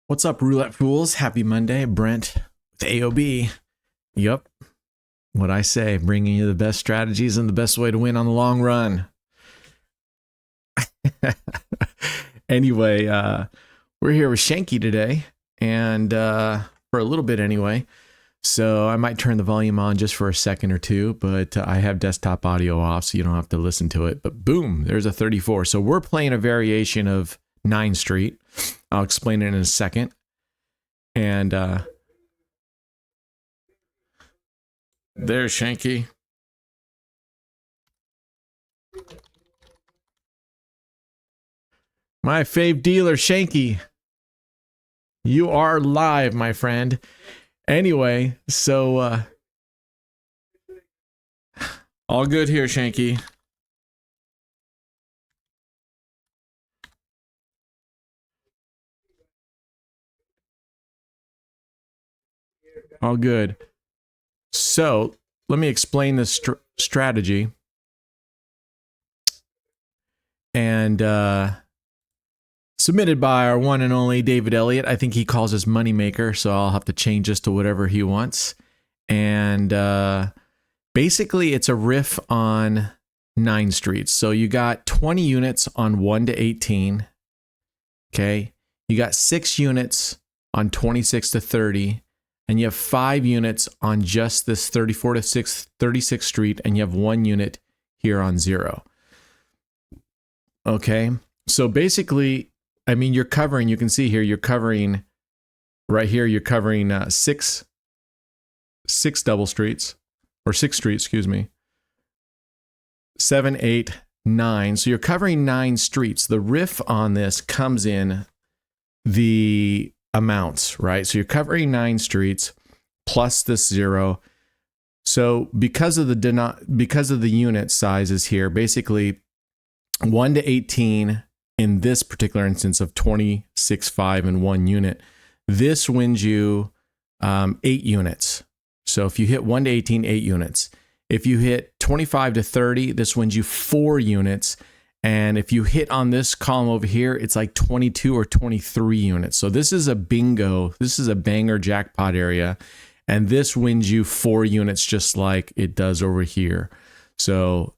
What's up, Roulette Fools? Happy Monday. Brent with AOB. Yup. What I say, bringing you the best strategies and the best way to win on the long run. Anyway, we're here with Shanky today, and for a little bit anyway. So I might turn the volume on just for a second or two, but I have desktop audio off, so you don't have to listen to it. But boom, there's a 34. So we're playing a variation of 9 Street. I'll explain it in a second. And there's Shanky. My fave dealer, Shanky. You are live, my friend. Anyway, so all good here, Shanky. All good. So let me explain this strategy. And submitted by our one and only David Elliott. I think he calls us Moneymaker, so I'll have to change this to whatever he wants. And basically, it's a riff on 9 streets. So you got 20 units on 1 to 18. Okay. You got 6 units on 26 to 30. And you have 5 units on just this 34 to 36th Street, and you have 1 unit here on 0. Okay, so basically, I mean, you're covering, you can see here, you're covering, right here, you're covering 6 double streets, or 6 streets, excuse me, 7, 8, 9. So you're covering 9 streets. The riff on this comes in the amounts, right? So you're covering 9 streets plus this 0. So because of the unit sizes here, basically 1 to 18 in this particular instance of 26, 5 and 1 unit, this wins you 8 units. So if you hit 1 to 18, 8 units. If you hit 25 to 30, this wins you 4 units. And if you hit on this column over here, it's like 22 or 23 units. So this is a bingo. This is a banger jackpot area. And this wins you 4 units just like it does over here. So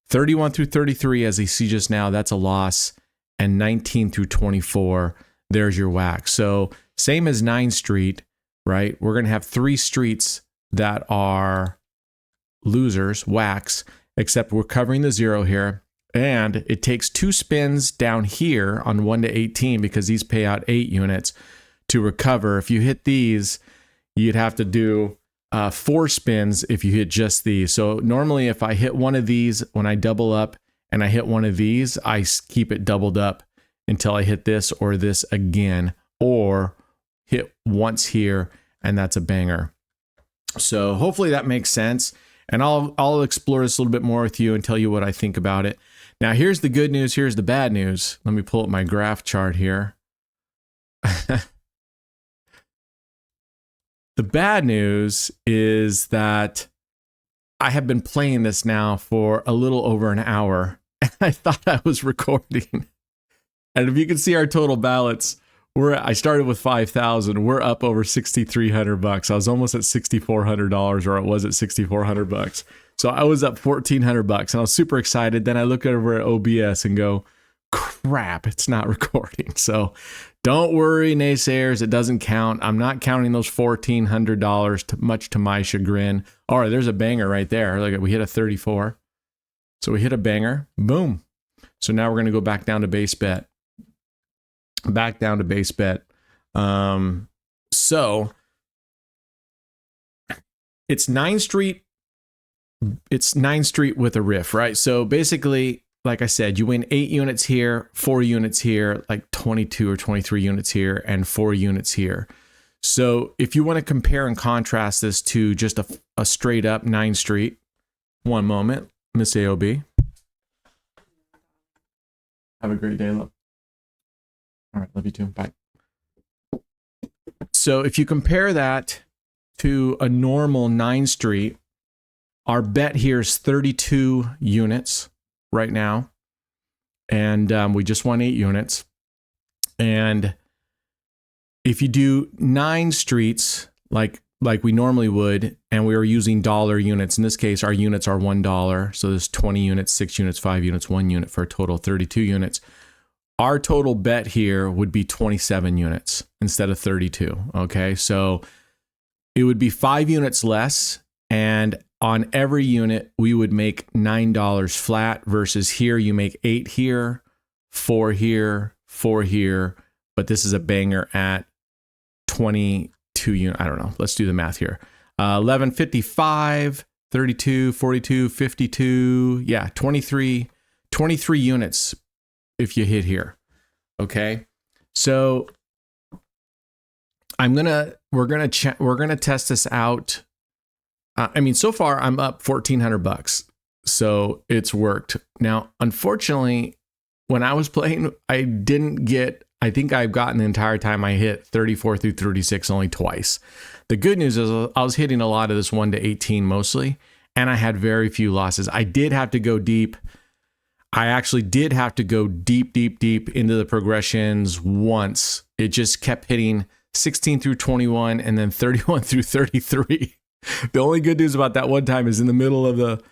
31 through 33, as you see just now, that's a loss. And 19 through 24, there's your whack. So same as 9 Street, right? We're going to have 3 streets that are losers, whacks, except we're covering the 0 here. And it takes 2 spins down here on 1 to 18 because these pay out 8 units to recover. If you hit these, you'd have to do 4 spins if you hit just these. So normally if I hit one of these, when I double up and I hit one of these, I keep it doubled up until I hit this or this again, or hit once here, and that's a banger. So hopefully that makes sense. And I'll explore this a little bit more with you and tell you what I think about it. Now, here's the good news. Here's the bad news. Let me pull up my graph chart here. The bad news is that I have been playing this now for a little over an hour, and I thought I was recording. And if you can see our total ballots, I started with 5,000. We're up over $6,300. I was almost at $6,400, or it was at $6,400. So I was up $1,400, and I was super excited. Then I look over at OBS and go, crap, it's not recording. So don't worry, naysayers, it doesn't count. I'm not counting those $1,400, much to my chagrin. All right, there's a banger right there. Look, we hit a 34. So we hit a banger. Boom. So now we're going to go back down to base bet. So it's 9 Street. It's 9 Street with a riff, right? So basically, like I said, you win 8 units here, 4 units here, like 22 or 23 units here, and 4 units here. So if you want to compare and contrast this to just a straight up 9 Street, one moment, Miss AOB. Have a great day, love. All right, love you too. Bye. So if you compare that to a normal 9 Street, our bet here is 32 units right now. And we just won 8 units. And if you do 9 streets like we normally would, and we were using dollar units, in this case, our units are $1. So there's 20 units, 6 units, 5 units, 1 unit for a total of 32 units. Our total bet here would be 27 units instead of 32. Okay. So it would be 5 units less. And on every unit, we would make $9 flat versus here, you make 8 here, 4 here, 4 here. But this is a banger at 22 units. I don't know. Let's do the math here. 11, 55, 32, 42, 52. Yeah, 23 units if you hit here. Okay. So we're gonna test this out. So far I'm up $1,400. So it's worked. Now, unfortunately, when I was playing, I think I've gotten the entire time I hit 34 through 36 only twice. The good news is I was hitting a lot of this 1 to 18 mostly, and I had very few losses. I did have to go deep. I actually did have to go deep into the progressions once. It just kept hitting 16 through 21 and then 31 through 33. The only good news about that one time is in the middle of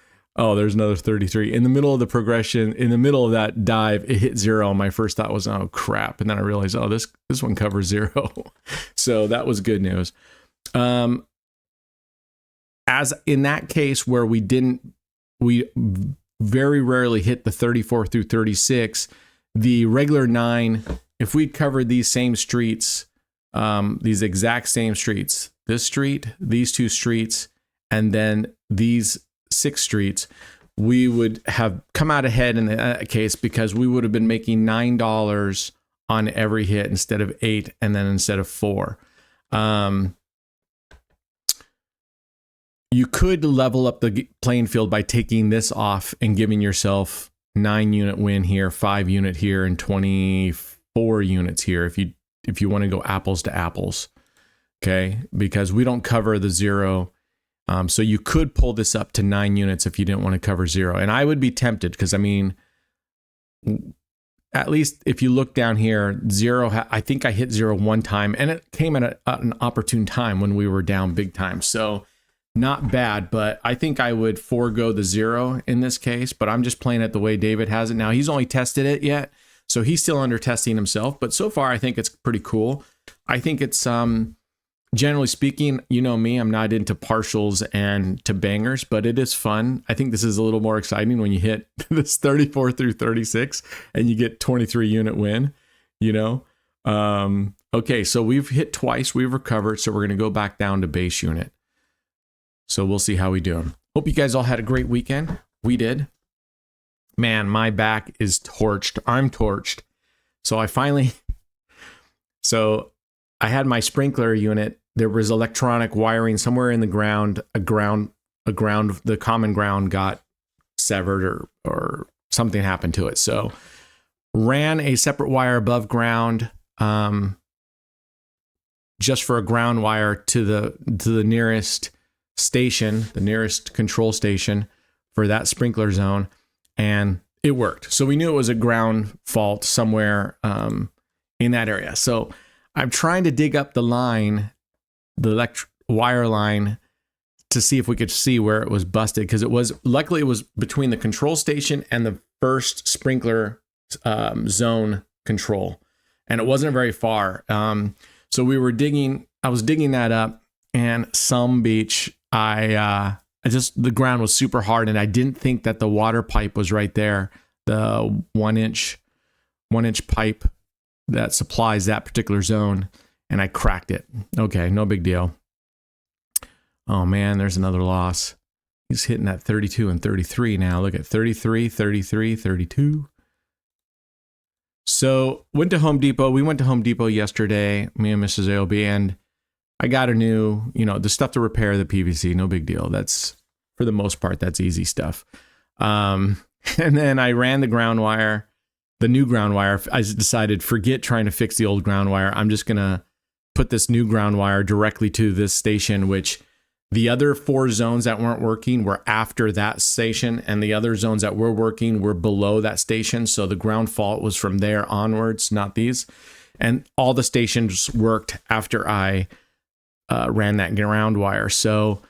there's another 33. In the middle of the progression, in the middle of that dive, it hit 0. My first thought was, oh crap. And then I realized, this one covers 0. So that was good news. As in that case where we very rarely hit the 34 through 36, the regular 9, if we covered these same streets, these exact same streets, this street, these 2 streets, and then these 6 streets, we would have come out ahead in that case because we would have been making $9 on every hit instead of 8 and then instead of 4. You could level up the playing field by taking this off and giving yourself 9 unit win here, 5 unit here, and 24 units here if you want to go apples to apples. Okay, because we don't cover the 0. So you could pull this up to 9 units if you didn't want to cover 0. And I would be tempted because, at least if you look down here, 0, I think I hit 0 one time, and it came at an opportune time when we were down big time. So not bad, but I think I would forego the 0 in this case, but I'm just playing it the way David has it. Now, he's only tested it yet, so he's still under testing himself, but so far I think it's pretty cool. I think it's, generally speaking, you know me, I'm not into partials and to bangers, but it is fun. I think this is a little more exciting when you hit this 34 through 36 and you get 23 unit win, Okay, so we've hit twice, we've recovered, so we're going to go back down to base unit. So we'll see how we do. Hope you guys all had a great weekend. We did. Man, my back is torched. I'm torched. So I had my sprinkler unit. There was electronic wiring somewhere in the ground. The common ground got severed or something happened to it. So ran a separate wire above ground, just for a ground wire to the nearest station, the nearest control station for that sprinkler zone, and it worked. So we knew it was a ground fault somewhere in that area. So I'm trying to dig up the line, the electric wire line, to see if we could see where it was busted, because luckily it was between the control station and the first sprinkler zone control, and it wasn't very far. So I was digging that up, and some beach, the ground was super hard, and I didn't think that the water pipe was right there, the 1-inch pipe that supplies that particular zone, and I cracked it. Okay, no big deal. Oh man, there's another loss. He's hitting that 32 and 33 now. Look at 33, 33, 32. So went to Home Depot. We went to Home Depot yesterday, me and Mrs. AOB, and I got a new, the stuff to repair the PVC. No big deal. That's, for the most part, that's easy stuff. And then I ran the ground wire, the new ground wire. I decided, forget trying to fix the old ground wire. I'm just going to put this new ground wire directly to this station, which the other 4 zones that weren't working were after that station, and the other zones that were working were below that station. So the ground fault was from there onwards, not these. And all the stations worked after I ran that ground wire. So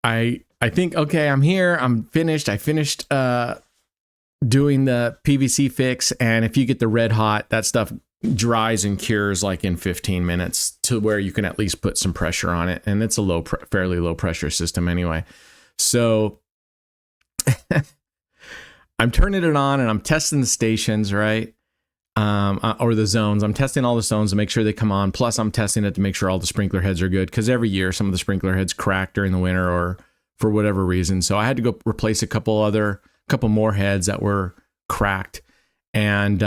I think, okay, I'm here. I'm finished. I finished doing the PVC fix. And if you get the red hot, that stuff dries and cures like in 15 minutes to where you can at least put some pressure on it. And it's a fairly low pressure system anyway. So I'm turning it on and I'm testing the stations, right? Or the zones. I'm testing all the zones to make sure they come on. Plus, I'm testing it to make sure all the sprinkler heads are good. Because every year, some of the sprinkler heads crack during the winter or for whatever reason. So I had to go replace a couple more heads that were cracked. And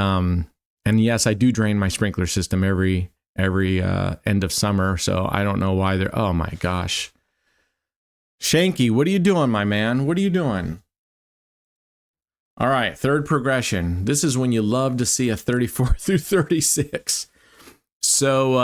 yes, I do drain my sprinkler system every end of summer. So I don't know why they're. Oh my gosh, Shanky, what are you doing, my man? What are you doing? All right, third progression. This is when you love to see a 34 through 36. So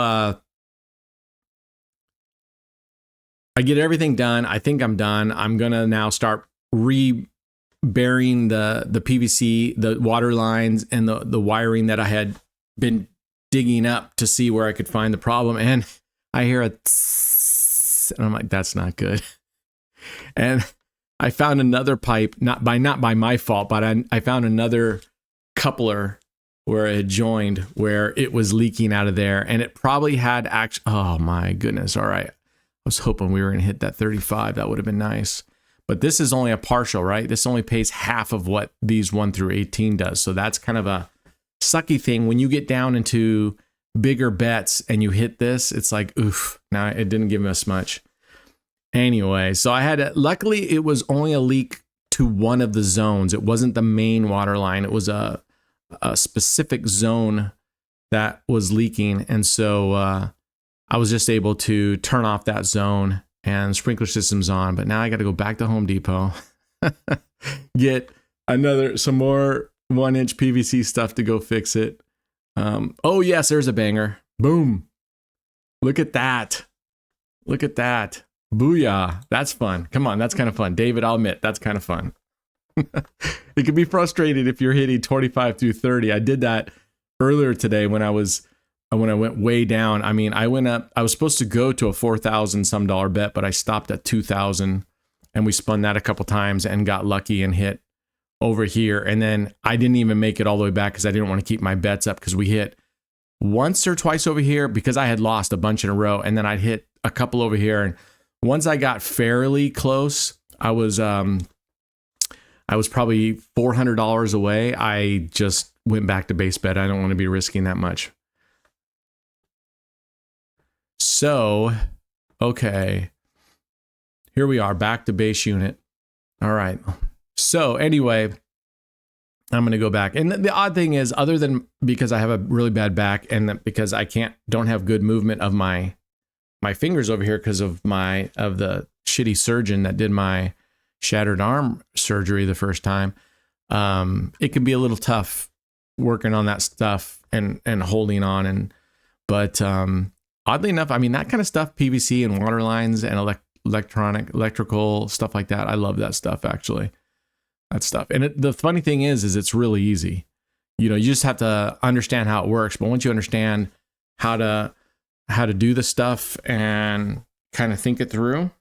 I get everything done. I think I'm done. I'm going to now start burying the PVC, the water lines, and the wiring that I had been digging up to see where I could find the problem. And I hear a tss, and I'm like, that's not good. And I found another pipe, not by my fault, but I found another coupler where it had joined, where it was leaking out of there, and it probably had oh my goodness! All right, I was hoping we were going to hit that 35. That would have been nice. But this is only a partial, right? This only pays half of what these 1 through 18 does. So that's kind of a sucky thing when you get down into bigger bets and you hit this. It's like, oof! Now it didn't give us much. Anyway, so luckily it was only a leak to one of the zones. It wasn't the main water line. It was a specific zone that was leaking. And so I was just able to turn off that zone and sprinkler system's on. But now I got to go back to Home Depot, get some more 1-inch PVC stuff to go fix it. Oh yes, there's a banger. Boom. Look at that. Look at that. Booyah. That's fun. Come on, that's kind of fun. David, I'll admit, that's kind of fun. It can be frustrating if you're hitting 25 through 30. I did that earlier today when I went way down. I mean, I was supposed to go to a $4,000 some dollar bet, but I stopped at 2,000 and we spun that a couple times and got lucky and hit over here. And then I didn't even make it all the way back because I didn't want to keep my bets up because we hit once or twice over here because I had lost a bunch in a row. And then I'd hit a couple over here. And once I got fairly close, I was probably $400 away. I just went back to base bet. I don't want to be risking that much. So, okay, here we are back to base unit. All right. So anyway, I'm going to go back. And the odd thing is, other than because I have a really bad back and because I don't have good movement of my fingers over here because of the shitty surgeon that did my shattered arm surgery the first time, it can be a little tough working on that stuff and holding on. But oddly enough, I mean, that kind of stuff, PVC and water lines and electrical stuff like that, I love that stuff, actually. That stuff. And the funny thing is it's really easy. You know, you just have to understand how it works. But once you understand how to do the stuff and kind of think it through,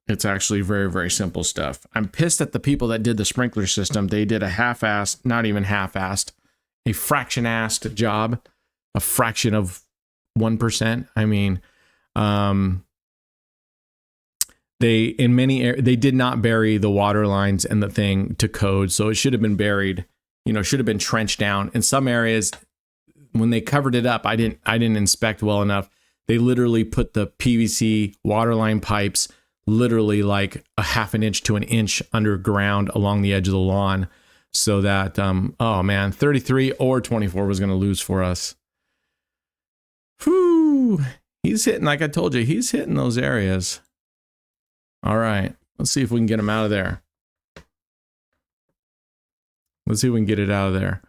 it's actually very, very simple stuff. I'm pissed at the people that did the sprinkler system. They did a half-assed, not even half-assed, a fraction-assed job, a fraction of 1%. I mean, they did not bury the water lines and the thing to code, so it should have been buried. You know, should have been trenched down. In some areas, when they covered it up, I didn't inspect well enough. They literally put the PVC water line pipes literally like a half an inch to an inch underground along the edge of the lawn, so that oh man, 33 or 24 was going to lose for us. Whew. He's hitting, like I told you, he's hitting those areas. All right, let's see if we can get him out of there. Let's see if we can get it out of there.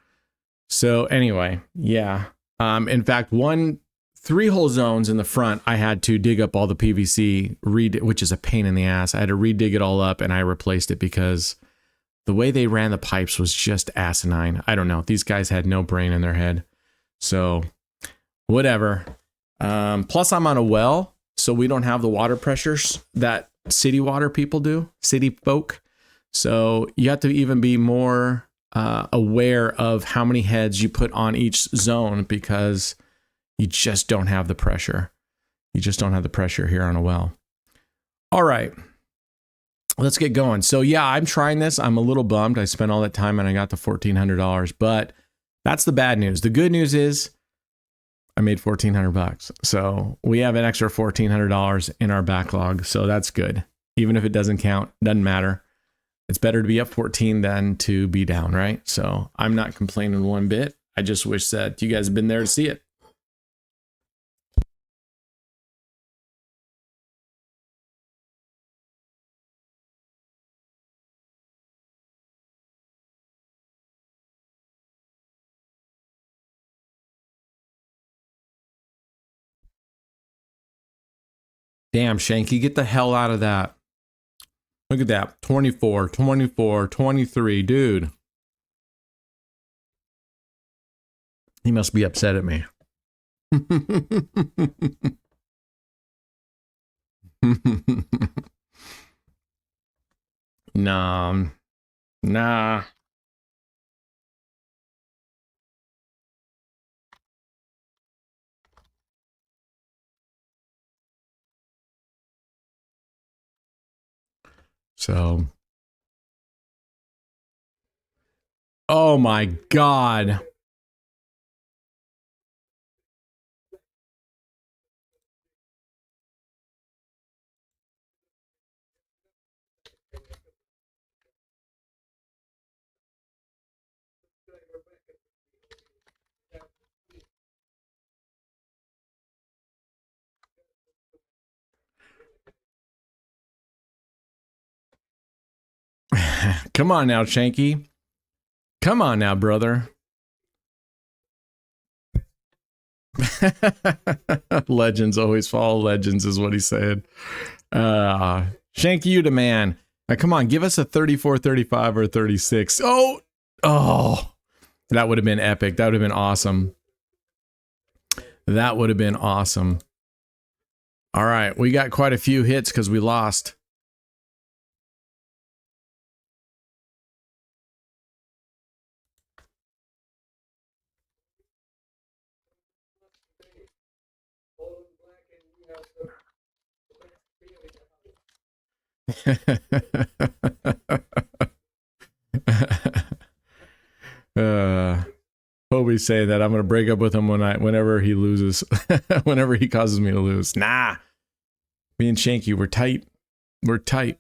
So anyway, yeah. In fact, 3-hole zones in the front, I had to dig up all the PVC, which is a pain in the ass. I had to redig it all up, and I replaced it because the way they ran the pipes was just asinine. I don't know. These guys had no brain in their head. So whatever. Plus I'm on a well, so we don't have the water pressures that city water people do, city folk. So you have to even be more aware of how many heads you put on each zone because you just don't have the pressure. You just don't have the pressure here on a well. All right, let's get going. So yeah, I'm trying this. I'm a little bummed. I spent all that time and I got the $1,400, but that's the bad news. The good news is I made $1,400. So we have an extra $1,400 in our backlog. So that's good. Even if it doesn't count, doesn't matter. It's better to be up 14 than to be down, right? So I'm not complaining one bit. I just wish that you guys had been there to see it. Damn, Shanky, get the hell out of that. Look at that. 24, 24, 23. Dude. He must be upset at me. Nah. Nah. So. Oh my God. Come on now, Shanky. Come on now, brother. Legends always follow legends is what he said. Shanky, you the man. Now, come on, give us a 34, 35, or 36. Oh, that would have been epic. That would have been awesome. That would have been awesome. All right, we got quite a few hits because we lost. Hobie say that I'm gonna break up with him whenever he loses, whenever he causes me to lose. Nah, me and Shanky, we're tight. We're tight.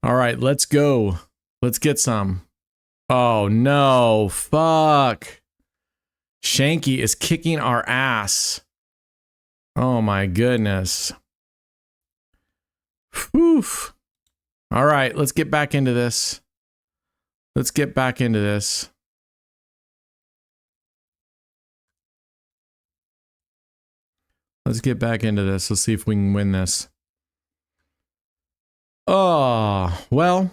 All right, let's go. Let's get some. Oh no, fuck. Shanky is kicking our ass. Oh my goodness. Whew. All right, let's get back into this. Let's get back into this. Let's get back into this. Let's see if we can win this. Oh, well,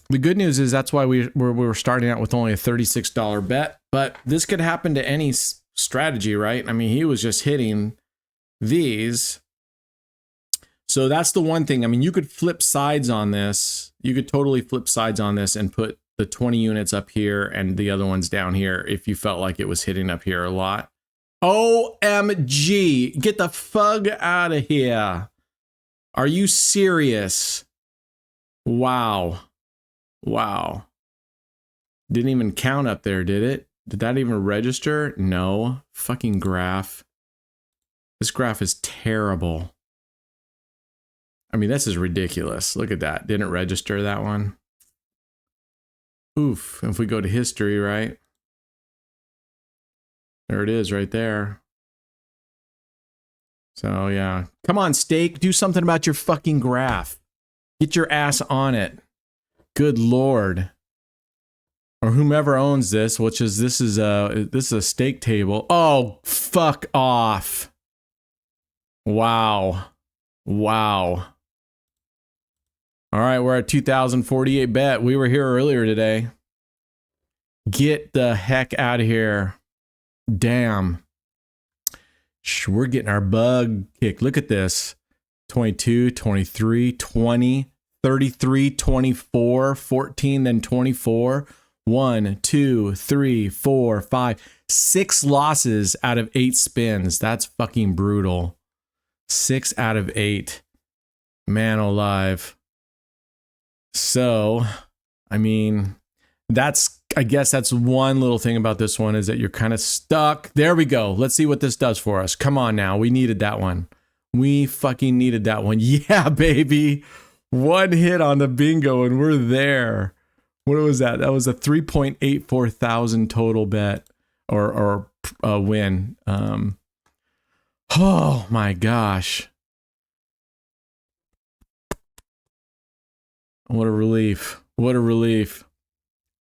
the good news is that's why we were starting out with only a $36 bet, but this could happen to any strategy, right? I mean, he was just hitting these. So that's the one thing. I mean, you could flip sides on this. You could totally flip sides on this and put the 20 units up here and the other ones down here if you felt like it was hitting up here a lot. OMG, get the fug out of here. Are you serious? Wow. Wow. Didn't even count up there, did it? Did that even register? No. Fucking graph. This graph is terrible. I mean, this is ridiculous. Look at that. Didn't register that one. Oof. If we go to history, right? There it is right there. So, yeah. Come on, Steak. Do something about your fucking graph. Get your ass on it. Good Lord. Or whomever owns this, which is this is a stake table. Oh, fuck off. Wow. Wow. All right, we're at 2048 bet. We were here earlier today. Get the heck out of here. Damn. We're getting our bug kicked. Look at this. 22, 23, 20, 33, 24, 14, then 24. 1, 2, 3, 4, 5, 6 losses out of 8 spins. That's fucking brutal. 6 out of 8. Man alive. So, I mean, I guess that's one little thing about this one is that you're kind of stuck. There we go. Let's see what this does for us. Come on now. We needed that one. We fucking needed that one. Yeah, baby. 1 hit on the bingo and we're there. What was that? That was a 3.84 thousand total bet or win. Oh my gosh. What a relief. What a relief.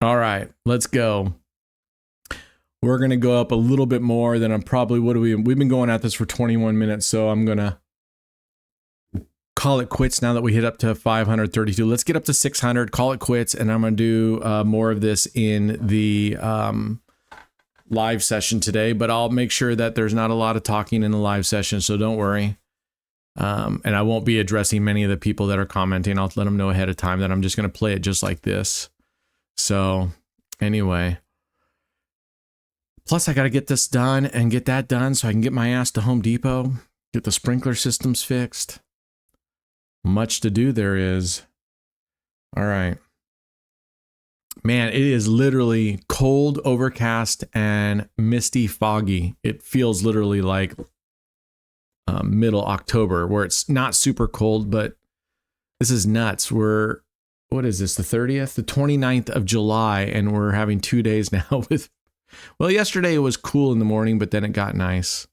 All right, let's go. We're going to go up a little bit more than we've been going at this for 21 minutes, so I'm going to call it quits now that we hit up to 532. Let's get up to 600, call it quits, and I'm going to do more of this in the live session today, but I'll make sure that there's not a lot of talking in the live session, so don't worry. And I won't be addressing many of the people that are commenting. I'll let them know ahead of time that I'm just going to play it just like this. So anyway, plus I got to get this done and get that done so I can get my ass to Home Depot, get the sprinkler systems fixed. Much to do there is. All right. Man, it is literally cold, overcast, and misty, foggy. It feels literally like middle October, where it's not super cold, but this is nuts. What is this, the 30th? The 29th of July, and we're having 2 days now with, well, yesterday it was cool in the morning, but then it got nice.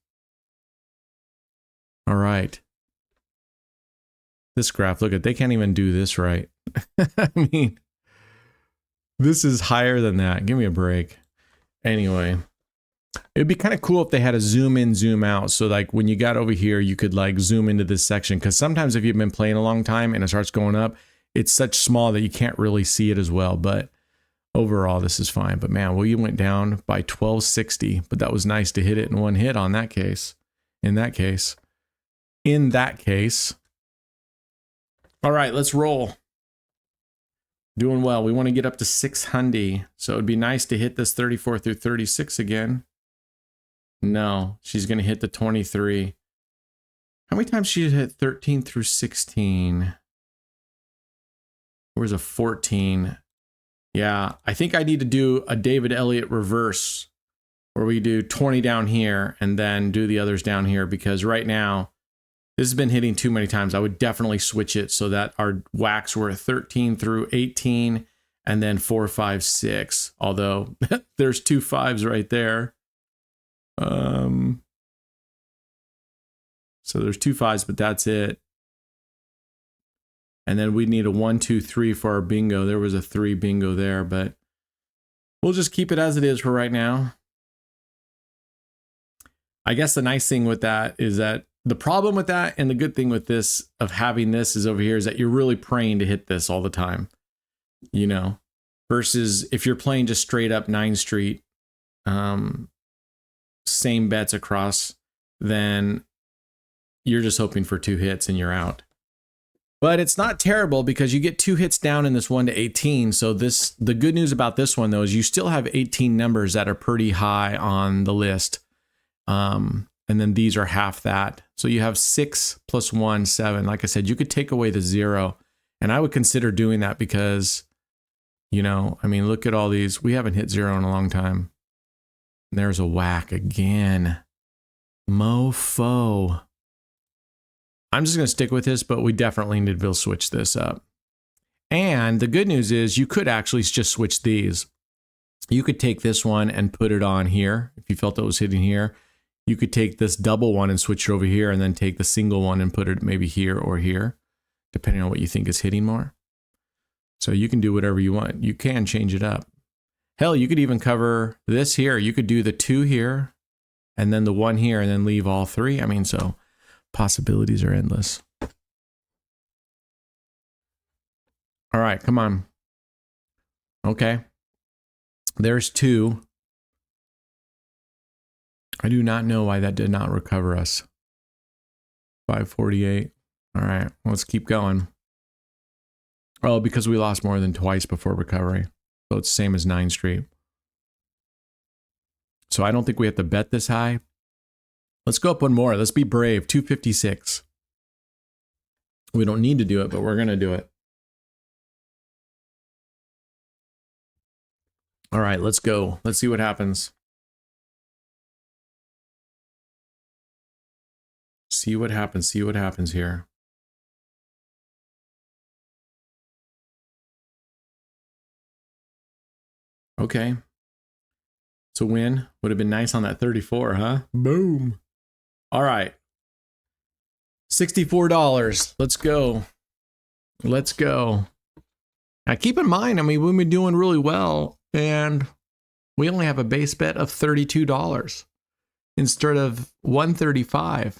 All right. This graph, look at, they can't even do this right. I mean, this is higher than that. Give me a break. Anyway, it'd be kind of cool if they had a zoom in, zoom out. So like when you got over here, you could like zoom into this section. Because sometimes if you've been playing a long time and it starts going up, it's such small that you can't really see it as well. But overall, this is fine. But man, well, you went down by 1260. But that was nice to hit it in one hit on that case. In that case. All right, let's roll. Doing well. We want to get up to 600. So it'd be nice to hit this 34 through 36 again. No, she's going to hit the 23. How many times she hit 13 through 16? Where's a 14? Yeah, I think I need to do a David Elliott reverse where we do 20 down here and then do the others down here, because right now this has been hitting too many times. I would definitely switch it so that our whacks were 13 through 18 and then 4, 5, 6. Although there's 2 5s right there. So there's 2 5s, but that's it. And then we need a 1, 2, 3 for our bingo. There was a 3 bingo there, but we'll just keep it as it is for right now. I guess the nice thing with that is that the problem with that and the good thing with this of having this is over here is that you're really praying to hit this all the time, you know, versus if you're playing just straight up 9 Street, same bets across, then you're just hoping for 2 hits and you're out. But it's not terrible because you get 2 hits down in this 1 to 18. So the good news about this one though is you still have 18 numbers that are pretty high on the list. And then these are half that. So you have 6 plus 1, 7. Like I said, you could take away the 0. And I would consider doing that because, you know, I mean, look at all these. We haven't hit 0 in a long time. There's a whack again. Mofo. I'm just going to stick with this, but we definitely need to switch this up. And the good news is you could actually just switch these. You could take this one and put it on here if you felt it was hitting here. You could take this double one and switch it over here and then take the single one and put it maybe here or here, depending on what you think is hitting more. So you can do whatever you want. You can change it up. Hell, you could even cover this here. You could do the 2 here and then the 1 here and then leave all 3. I mean, so possibilities are endless. All right, come on. Okay. There's 2. I do not know why that did not recover us. 548. All right, let's keep going. Oh, because we lost more than twice before recovery. So it's the same as 9th Street. So I don't think we have to bet this high. Let's go up one more. Let's be brave. 256. We don't need to do it, but we're going to do it. All right, let's go. Let's see what happens. See what happens. See what happens here. Okay. It's a win. Would have been nice on that 34, huh? Boom. All right. $64. Let's go. Let's go. Now keep in mind, I mean, we've been doing really well, and we only have a base bet of $32 instead of $135.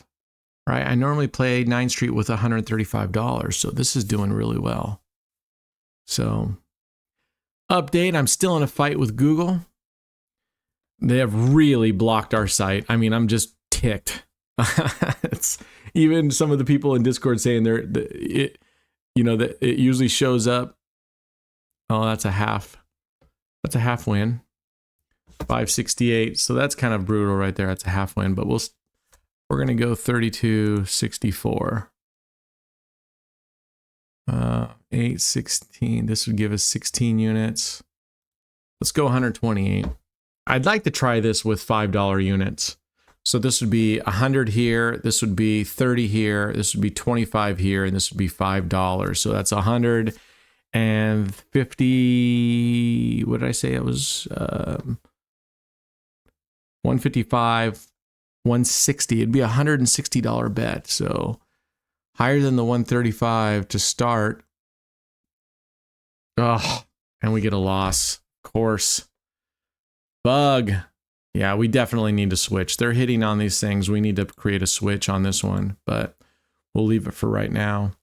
Right? I normally play 9th Street with $135, so this is doing really well. So, update, I'm still in a fight with Google. They have really blocked our site. I mean, I'm just ticked. It's even some of the people in Discord saying it usually shows up. Oh, that's a half. That's a half win. 568. So that's kind of brutal right there. That's a half win, but we're going to go 32.64. 816. This would give us 16 units. Let's go 128. I'd like to try this with $5 units. So this would be 100 here. This would be 30 here. This would be 25 here. And this would be $5. So that's 150. What did I say? It was 155. 160. It'd be a $160 bet. So higher than the 135 to start. Oh, and we get a loss. Of course. Bug. Yeah, we definitely need to switch. They're hitting on these things. We need to create a switch on this one, but we'll leave it for right now.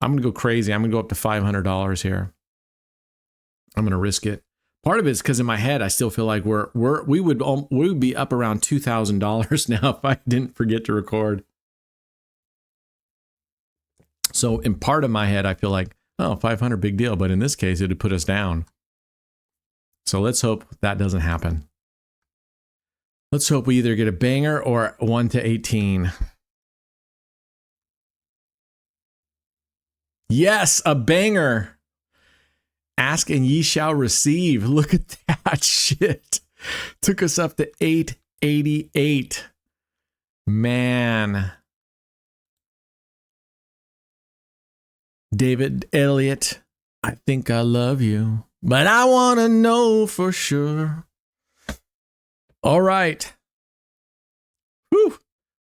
I'm going to go crazy. I'm going to go up to $500 here. I'm going to risk it. Part of it is because in my head, I still feel like we would be up around $2,000 now if I didn't forget to record. So in part of my head, I feel like, oh, 500, big deal. But in this case, it would put us down. So let's hope that doesn't happen. Let's hope we either get a banger or 1 to 18. Yes, a banger. Ask and ye shall receive. Look at that shit. Took us up to 888. Man. David Elliott, I think I love you, but I want to know for sure. All right. Whew.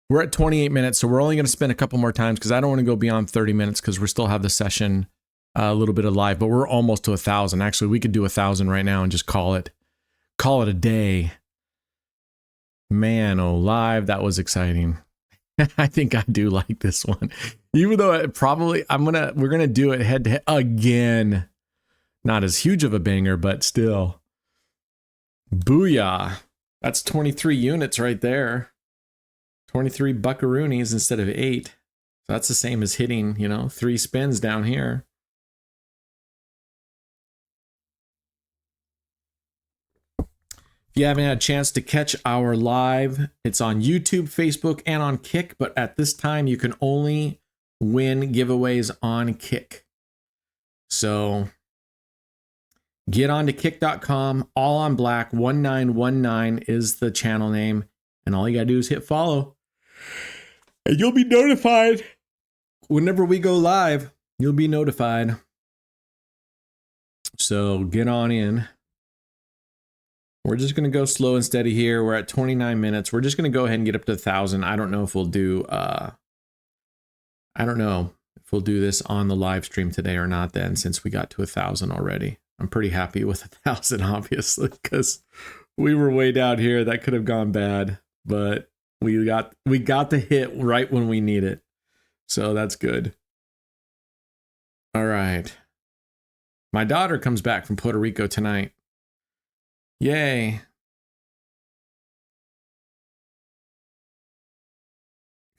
We're at 28 minutes, so we're only going to spend a couple more times because I don't want to go beyond 30 minutes because we still have the session a little bit of live, but we're almost to 1,000. Actually, we could do 1,000 right now and just call it a day. Man, oh, live, that was exciting. I think I do like this one, even though we're gonna do it head to head again. Not as huge of a banger, but still. Booyah! That's 23 units right there. 23 buckaroonies instead of 8. So that's the same as hitting, 3 spins down here. If you haven't had a chance to catch our live, it's on YouTube, Facebook, and on Kick, but at this time you can only win giveaways on Kick. So get on to kick.com, all on black, 1919 is the channel name, and all you gotta do is hit follow. And you'll be notified whenever we go live. You'll be notified. So get on in. We're just going to go slow and steady here. We're at 29 minutes. We're just going to go ahead and get up to 1,000. I don't know if we'll do this on the live stream today or not then, since we got to 1,000 already. I'm pretty happy with 1,000, obviously, because we were way down here. That could have gone bad, but we got the hit right when we need it. So that's good. All right. My daughter comes back from Puerto Rico tonight. Yay.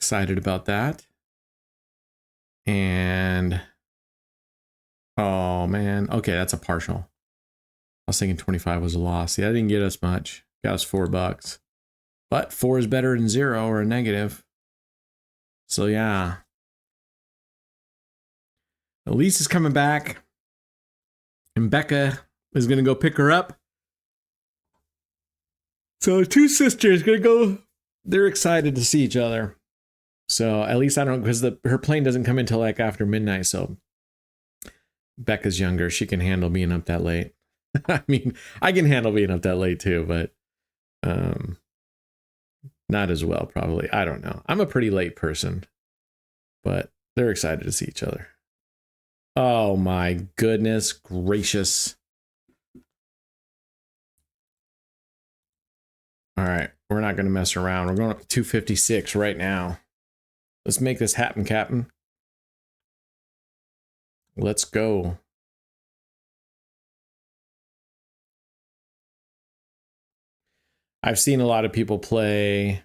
Excited about that. And oh man, okay, that's a partial. I was thinking 25 was a loss. Yeah, that didn't get us much. Got us $4. But 4 is better than 0 or a negative. So yeah. Elise is coming back. And Becca is going to go pick her up. So two sisters going to go. They're excited to see each other. So at least I don't, because her plane doesn't come until like after midnight. So Becca's younger. She can handle being up that late. I mean, I can handle being up that late too, but not as well, probably. I don't know. I'm a pretty late person, but they're excited to see each other. Oh my goodness gracious. All right, we're not going to mess around. We're going up to 256 right now. Let's make this happen, Captain. Let's go. I've seen a lot of people play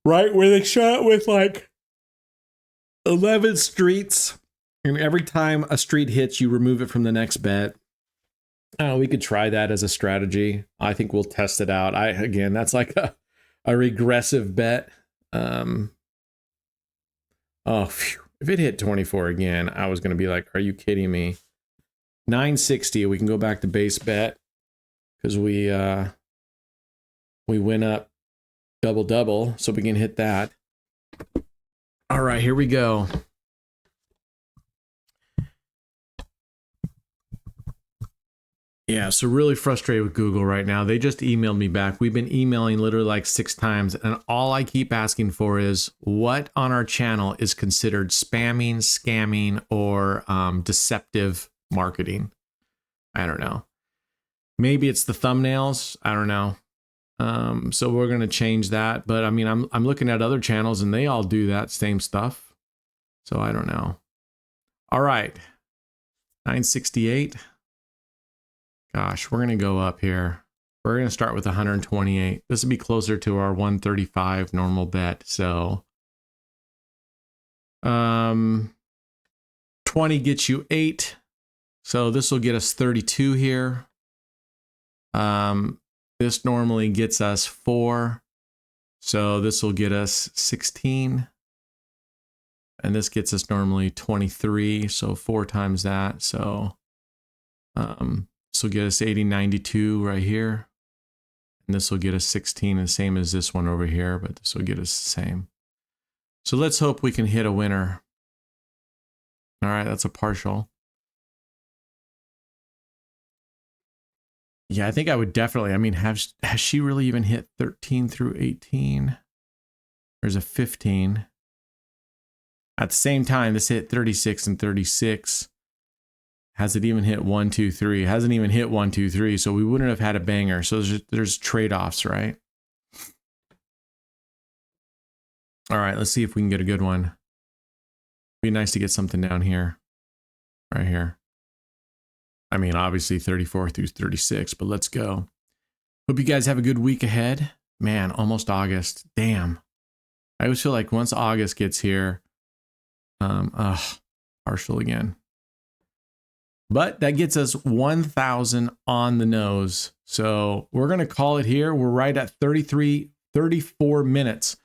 right where they shot with like 11 streets. And every time a street hits, you remove it from the next bet. We could try that as a strategy. I think we'll test it out. Again, that's like a regressive bet. Oh, phew. If it hit 24 again, I was going to be like, are you kidding me? 960, we can go back to base bet because we went up double, so we can hit that. All right, here we go. Yeah, so really frustrated with Google right now. They just emailed me back. We've been emailing literally like 6 times, and all I keep asking for is what on our channel is considered spamming, scamming, or deceptive marketing. I don't know. Maybe it's the thumbnails. I don't know. So we're going to change that. But I mean, I'm looking at other channels, and they all do that same stuff. So I don't know. All right. 968. Gosh, we're going to go up here. We're going to start with 128. This will be closer to our 135 normal bet. So 20 gets you 8. So this will get us 32 here. This normally gets us 4. So this will get us 16. And this gets us normally 23. So 4 times that. So this will get us 80, 92 right here. And this will get us 16, the same as this one over here, but this will get us the same. So let's hope we can hit a winner. All right, that's a partial. Yeah, I think I would definitely, I mean, has she really even hit 13 through 18? There's a 15. At the same time, this hit 36 and 36. Has it even hit 1, 2, 3? Hasn't even hit 1, 2, 3. So we wouldn't have had a banger. So there's trade-offs, right? All right, let's see if we can get a good one. Be nice to get something down here, right here. I mean, obviously 34 through 36, but let's go. Hope you guys have a good week ahead. Man, almost August. Damn. I always feel like once August gets here, partial again. But that gets us 1,000 on the nose. So we're going to call it here. We're right at 34 minutes.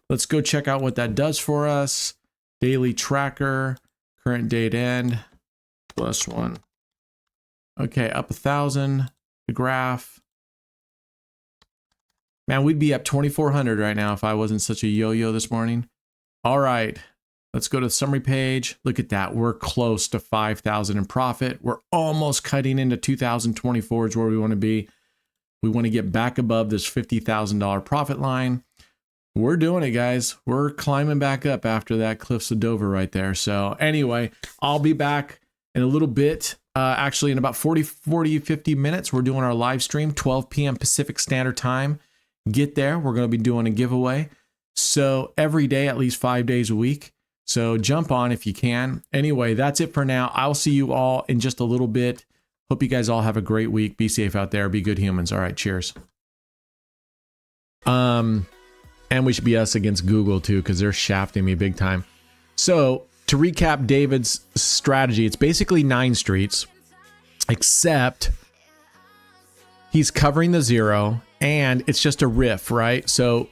Let's go check out what that does for us. Daily tracker, current date end, +1. Okay, up 1,000. The graph. Man, we'd be up 2,400 right now if I wasn't such a yo-yo this morning. All right. Let's go to the summary page. Look at that. We're close to 5,000 in profit. We're almost cutting into 2024 is where we want to be. We want to get back above this $50,000 profit line. We're doing it, guys. We're climbing back up after that Cliffs of Dover right there. So anyway, I'll be back in a little bit. Actually, in about 50 minutes, we're doing our live stream, 12 p.m. Pacific Standard Time. Get there. We're going to be doing a giveaway. So every day, at least 5 days a week. So jump on if you can. Anyway, that's it for now. I'll see you all in just a little bit. Hope you guys all have a great week. Be safe out there. Be good humans. All right, cheers. And we should be us against Google too, because they're shafting me big time. So to recap David's strategy, it's basically 9 streets, except he's covering the 0, and it's just a riff, right? So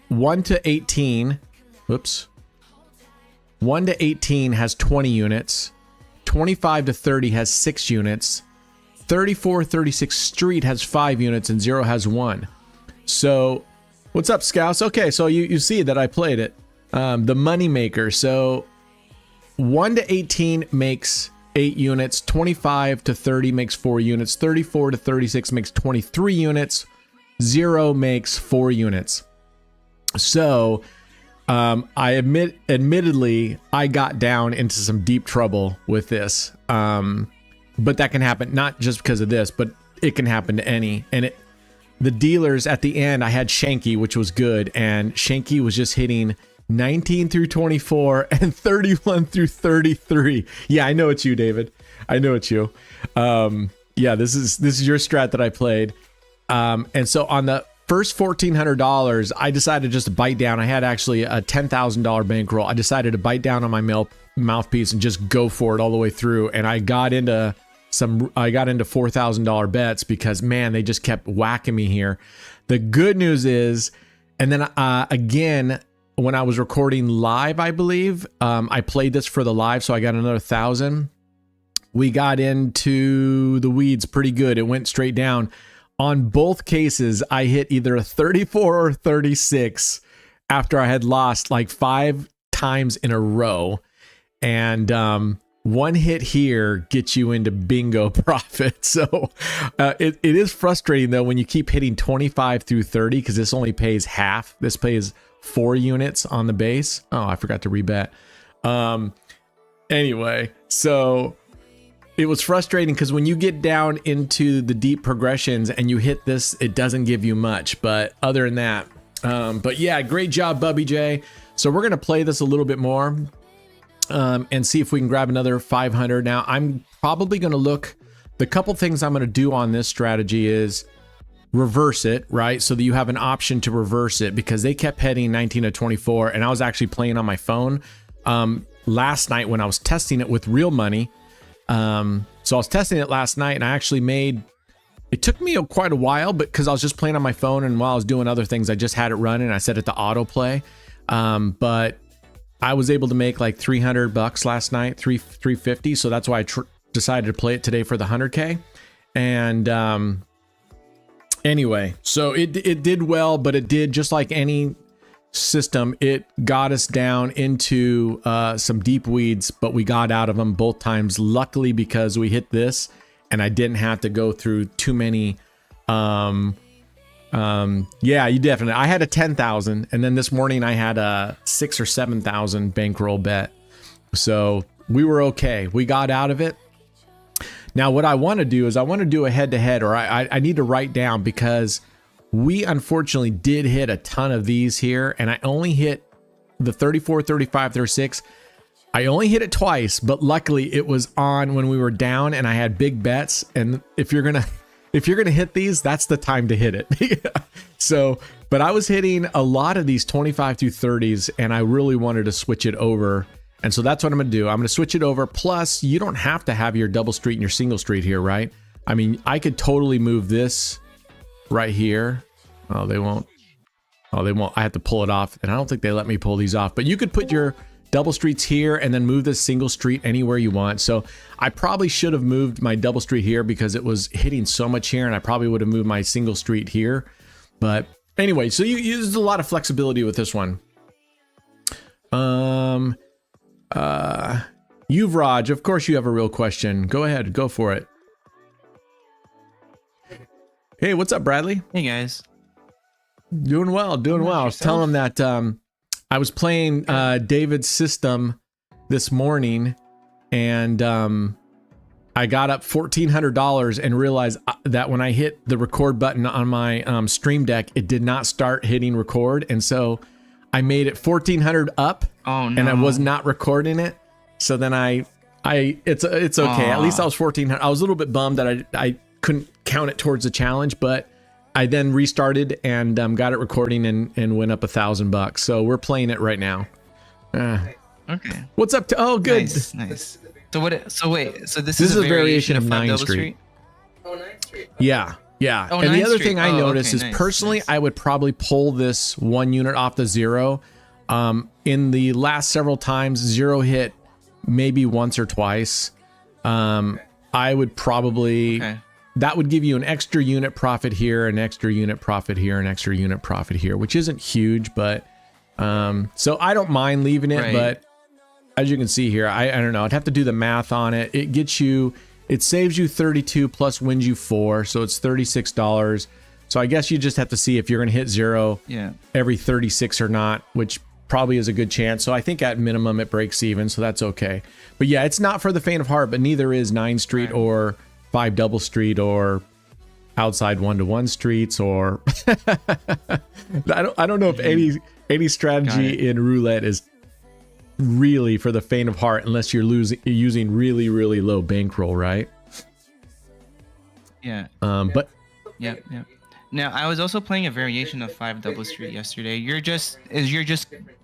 1 to 18, whoops. 1 to 18 has 20 units. 25 to 30 has 6 units. 34, 36 street has 5 units, and 0 has 1. So, what's up, Scouts? Okay, so you see that I played it. The money maker. So, 1 to 18 makes 8 units. 25 to 30 makes 4 units. 34 to 36 makes 23 units. 0 makes 4 units. So, admittedly, I got down into some deep trouble with this. But that can happen, not just because of this, but it can happen to any. And the dealers at the end, I had Shanky, which was good. And Shanky was just hitting 19 through 24 and 31 through 33. Yeah, I know it's you, David. I know it's you. Yeah, this is your strat that I played. And so on the first $1,400, I decided just to bite down. I had actually a $10,000 bankroll. I decided to bite down on my mouthpiece and just go for it all the way through. And I got into $4,000 bets because, man, they just kept whacking me here. The good news is, and then again, when I was recording live, I believe, I played this for the live, so I got another 1,000. We got into the weeds pretty good. It went straight down. On both cases, I hit either a 34 or 36 after I had lost like 5 times in a row. And one hit here gets you into bingo profit. So it is frustrating, though, when you keep hitting 25 through 30, because this only pays half. This pays 4 units on the base. Oh, I forgot to rebet. Anyway, so it was frustrating because when you get down into the deep progressions and you hit this, it doesn't give you much. But other than that, but yeah, great job, Bubby J. So we're going to play this a little bit more and see if we can grab another 500. Now, I'm probably going to look, the couple things I'm going to do on this strategy is reverse it, right? So that you have an option to reverse it, because they kept heading 19 to 24. And I was actually playing on my phone last night when I was testing it with real money. So I was testing it last night, and I actually made, it took me quite a while, but because I was just playing on my phone, and while I was doing other things, I just had it running. I set it to autoplay. But I was able to make like $300 last night, $350. So that's why I decided to play it today for the 100K. And, anyway, so it did well, but it did just like any system. It got us down into some deep weeds, but we got out of them both times, luckily, because we hit this and I didn't have to go through too many. Yeah, you definitely, I had a 10,000, and then this morning I had a 6,000 or 7,000 bankroll bet. So we were okay. We got out of it. Now what I want to do is I want to do a head-to-head, or I need to write down, because we unfortunately did hit a ton of these here, and I only hit the 34, 35, 36. I only hit it twice, but luckily it was on when we were down and I had big bets. And if you're gonna hit these, that's the time to hit it. So, but I was hitting a lot of these 25 through 30s, and I really wanted to switch it over. And so that's what I'm gonna do. I'm gonna switch it over. Plus, you don't have to have your double street and your single street here, right? I mean, I could totally move this right here. Oh, they won't. Oh, they won't. I have to pull it off, and I don't think they let me pull these off. But you could put your double streets here and then move this single street anywhere you want. So I probably should have moved my double street here because it was hitting so much here, and I probably would have moved my single street here. But anyway, so you use a lot of flexibility with this one. Yuvraj, of course you have a real question. Go ahead, go for it. Hey, what's up, Bradley? Hey guys. Doing well, doing well. I was telling him that I was playing David's system this morning, and I got up $1,400 and realized that when I hit the record button on my Stream Deck, it did not start hitting record, and so I made it 1,400 up. Oh no! And I was not recording it. So then I It's okay. At least I was 1400. I was a little bit bummed that I couldn't count it towards the challenge, but I then restarted and got it recording and went up $1,000. So we're playing it right now. Okay. What's up? Oh, good. Nice. So what? So wait. So this is is a variation of 9 Double Street. Oh, 9 Street. Yeah. Oh, and the other Street. thing I noticed is nice, personally, I would probably pull this 1 unit off the 0. In the last several times, 0 hit maybe once or twice. I would probably, that would give you an extra unit profit here, an extra unit profit here, an extra unit profit here, which isn't huge, but so I don't mind leaving it, but as you can see here, I don't know, I'd have to do the math on it. It gets you, it saves you 32 plus wins you 4, so it's $36. So I guess you just have to see if you're going to hit 0 every 36 or not, which probably is a good chance. So I think at minimum it breaks even, so that's okay. But yeah, it's not for the faint of heart, but neither is 9 Street or 5 Double Street or outside 1-to-1 streets or I don't know if any strategy in roulette is really for the faint of heart unless you're using really low bankroll, right? Yeah. But yeah. Now I was also playing a variation of 5 Double Street yesterday. You're just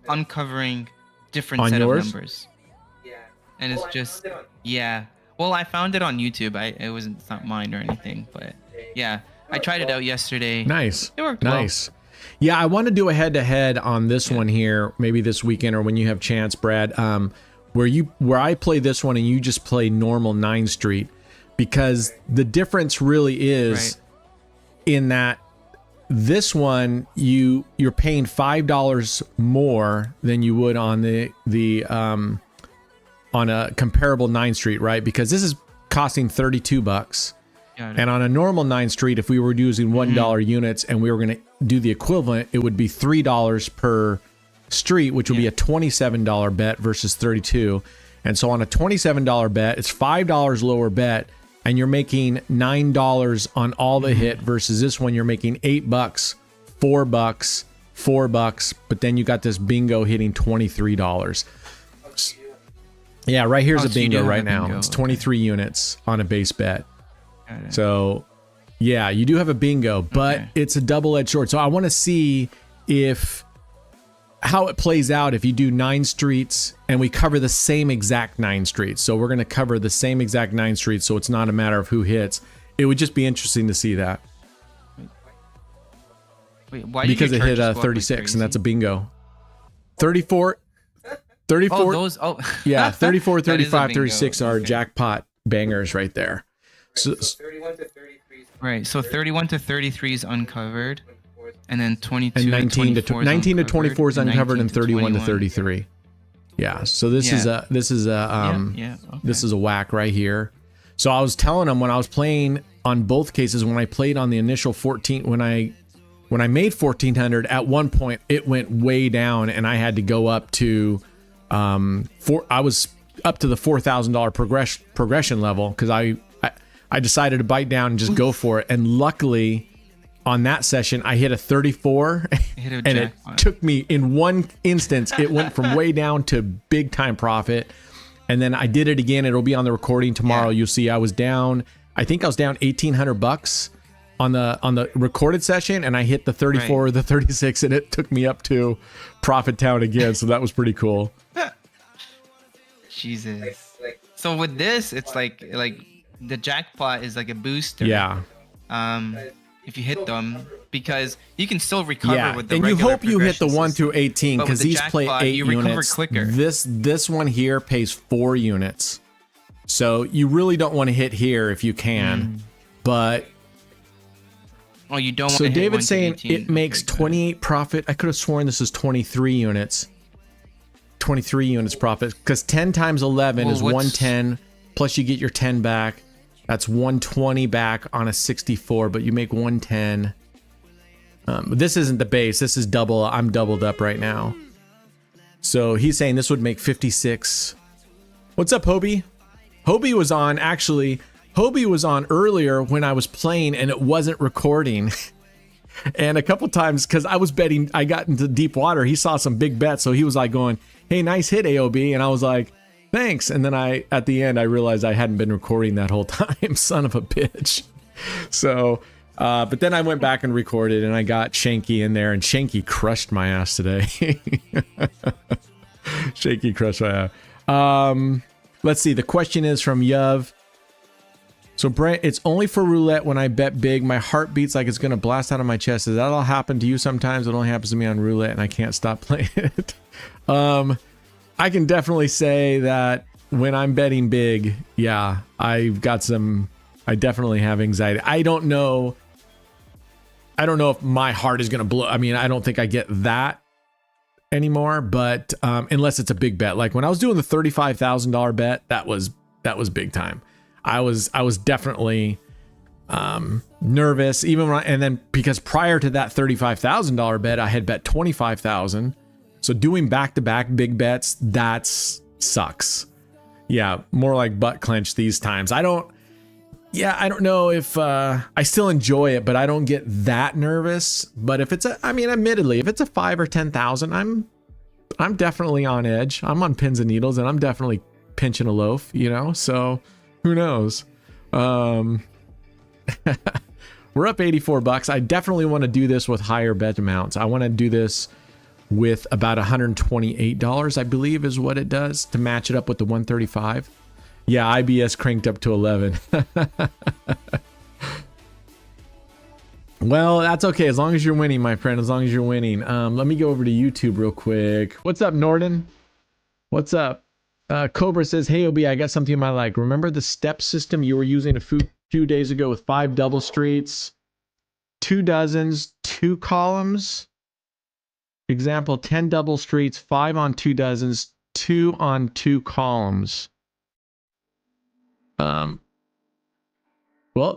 uncovering different on set yours? of numbers. Yeah. And it's just Well, I found it on YouTube. It's not mine or anything, but yeah, I tried it out yesterday. Nice. It worked nice. Well. Yeah, I want to do a head-to-head on this one here, maybe this weekend or when you have chance, Brad. Where I play this one and you just play normal 9 Street, because the difference really is in that this one you're paying $5 more than you would on the on a comparable 9 Street, right? Because this is costing $32. And on a normal 9 Street, if we were using $1 units and we were going to do the equivalent, it would be $3 per street, which would be a $27 bet versus $32. And so on a $27 bet, it's $5 lower bet, and you're making $9 on all the hit versus this one, you're making $8, $4, $4, but then you got this bingo hitting $23. Yeah, right here's a bingo right now. It's 23 units on a base bet. So yeah, you do have a bingo, but it's a double-edged sword. So I want to see how it plays out if you do 9 streets and we cover the same exact 9 streets. So we're going to cover the same exact 9 streets, so it's not a matter of who hits. It would just be interesting to see that. Wait, why? Because it hit 36, and that's a bingo. 34. Yeah, 34, 35, 36 are jackpot bangers right there. So 31 to 33. Right, so 31 to 33 is uncovered, and then 22 and 19 to 19 to 24 is uncovered, and 31 to 21. 33. Yeah, so this is a this is a whack right here. So I was telling them when I was playing on both cases, when I played on the initial 14, when I made 1400, at one point it went way down, and I had to go up to I was up to the $4,000 progression level because I decided to bite down and just go for it. And luckily on that session, I hit a 34 and it took me in one instance. It went from way down to big time profit. And then I did it again. It'll be on the recording tomorrow. You'll see I was down. I think I was down $1,800 on the recorded session, and I hit the 34 or the 36, and it took me up to Profit Town again. So that was pretty cool. Jesus. So with this, it's like the jackpot is like a booster. Yeah. If you hit them, because you can still recover with the and you regular hope you hit the progression 1 through system. 18 But because with the these play jackpot, 8 you recover units. quicker. This one here pays 4 units, so you really don't want to hit here if you can. But you don't. So want to David's hit 1 saying to 18. it makes 28 profit. I could have sworn this is 23 units. 23 units profit, because 10 times 11 is 110, plus you get your 10 back. That's 120 back on a 64, but you make 110. But this isn't the base. This is double. I'm doubled up right now. So he's saying this would make 56. What's up, Hobie? Hobie was on, actually. Hobie was on earlier when I was playing and it wasn't recording. And a couple times, because I was betting, I got into deep water. He saw some big bets, so he was like going, "Hey, nice hit, AOB." And I was like, thanks. And then at the end, I realized I hadn't been recording that whole time. Son of a bitch. So, but then I went back and recorded, and I got Shanky in there, and Shanky crushed my ass today. Shanky crushed my ass. Let's see. The question is from Yuv. So, Brent, it's only for roulette when I bet big. My heart beats like it's going to blast out of my chest. Does that all happen to you sometimes? It only happens to me on roulette, and I can't stop playing it. I can definitely say that when I'm betting big, yeah, I definitely have anxiety. I don't know if my heart is going to blow. I mean, I don't think I get that anymore, but unless it's a big bet. Like when I was doing the $35,000 bet, that was big time. I was definitely nervous, even and then because prior to that $35,000 bet, I had bet $25,000. So doing back-to-back big bets, that sucks. Yeah, more like butt clench these times. I don't know if I still enjoy it, but I don't get that nervous. But if it's admittedly, if it's a 5 or 10,000, I'm definitely on edge. I'm on pins and needles, and I'm definitely pinching a loaf, so who knows? We're up $84. I definitely want to do this with higher bet amounts. I want to do this with about $128, I believe is what it does to match it up with the 135. Yeah, IBS cranked up to 11. Well, that's okay. As long as you're winning, my friend, as long as you're winning. Let me go over to YouTube real quick. What's up, Norden? What's up? Cobra says, hey, OB, I got something you might like. Remember the step system you were using a few days ago with 5 double streets, 2 dozens, 2 columns? Example, 10 double streets, 5 on 2 dozens, 2 on 2 columns. Well,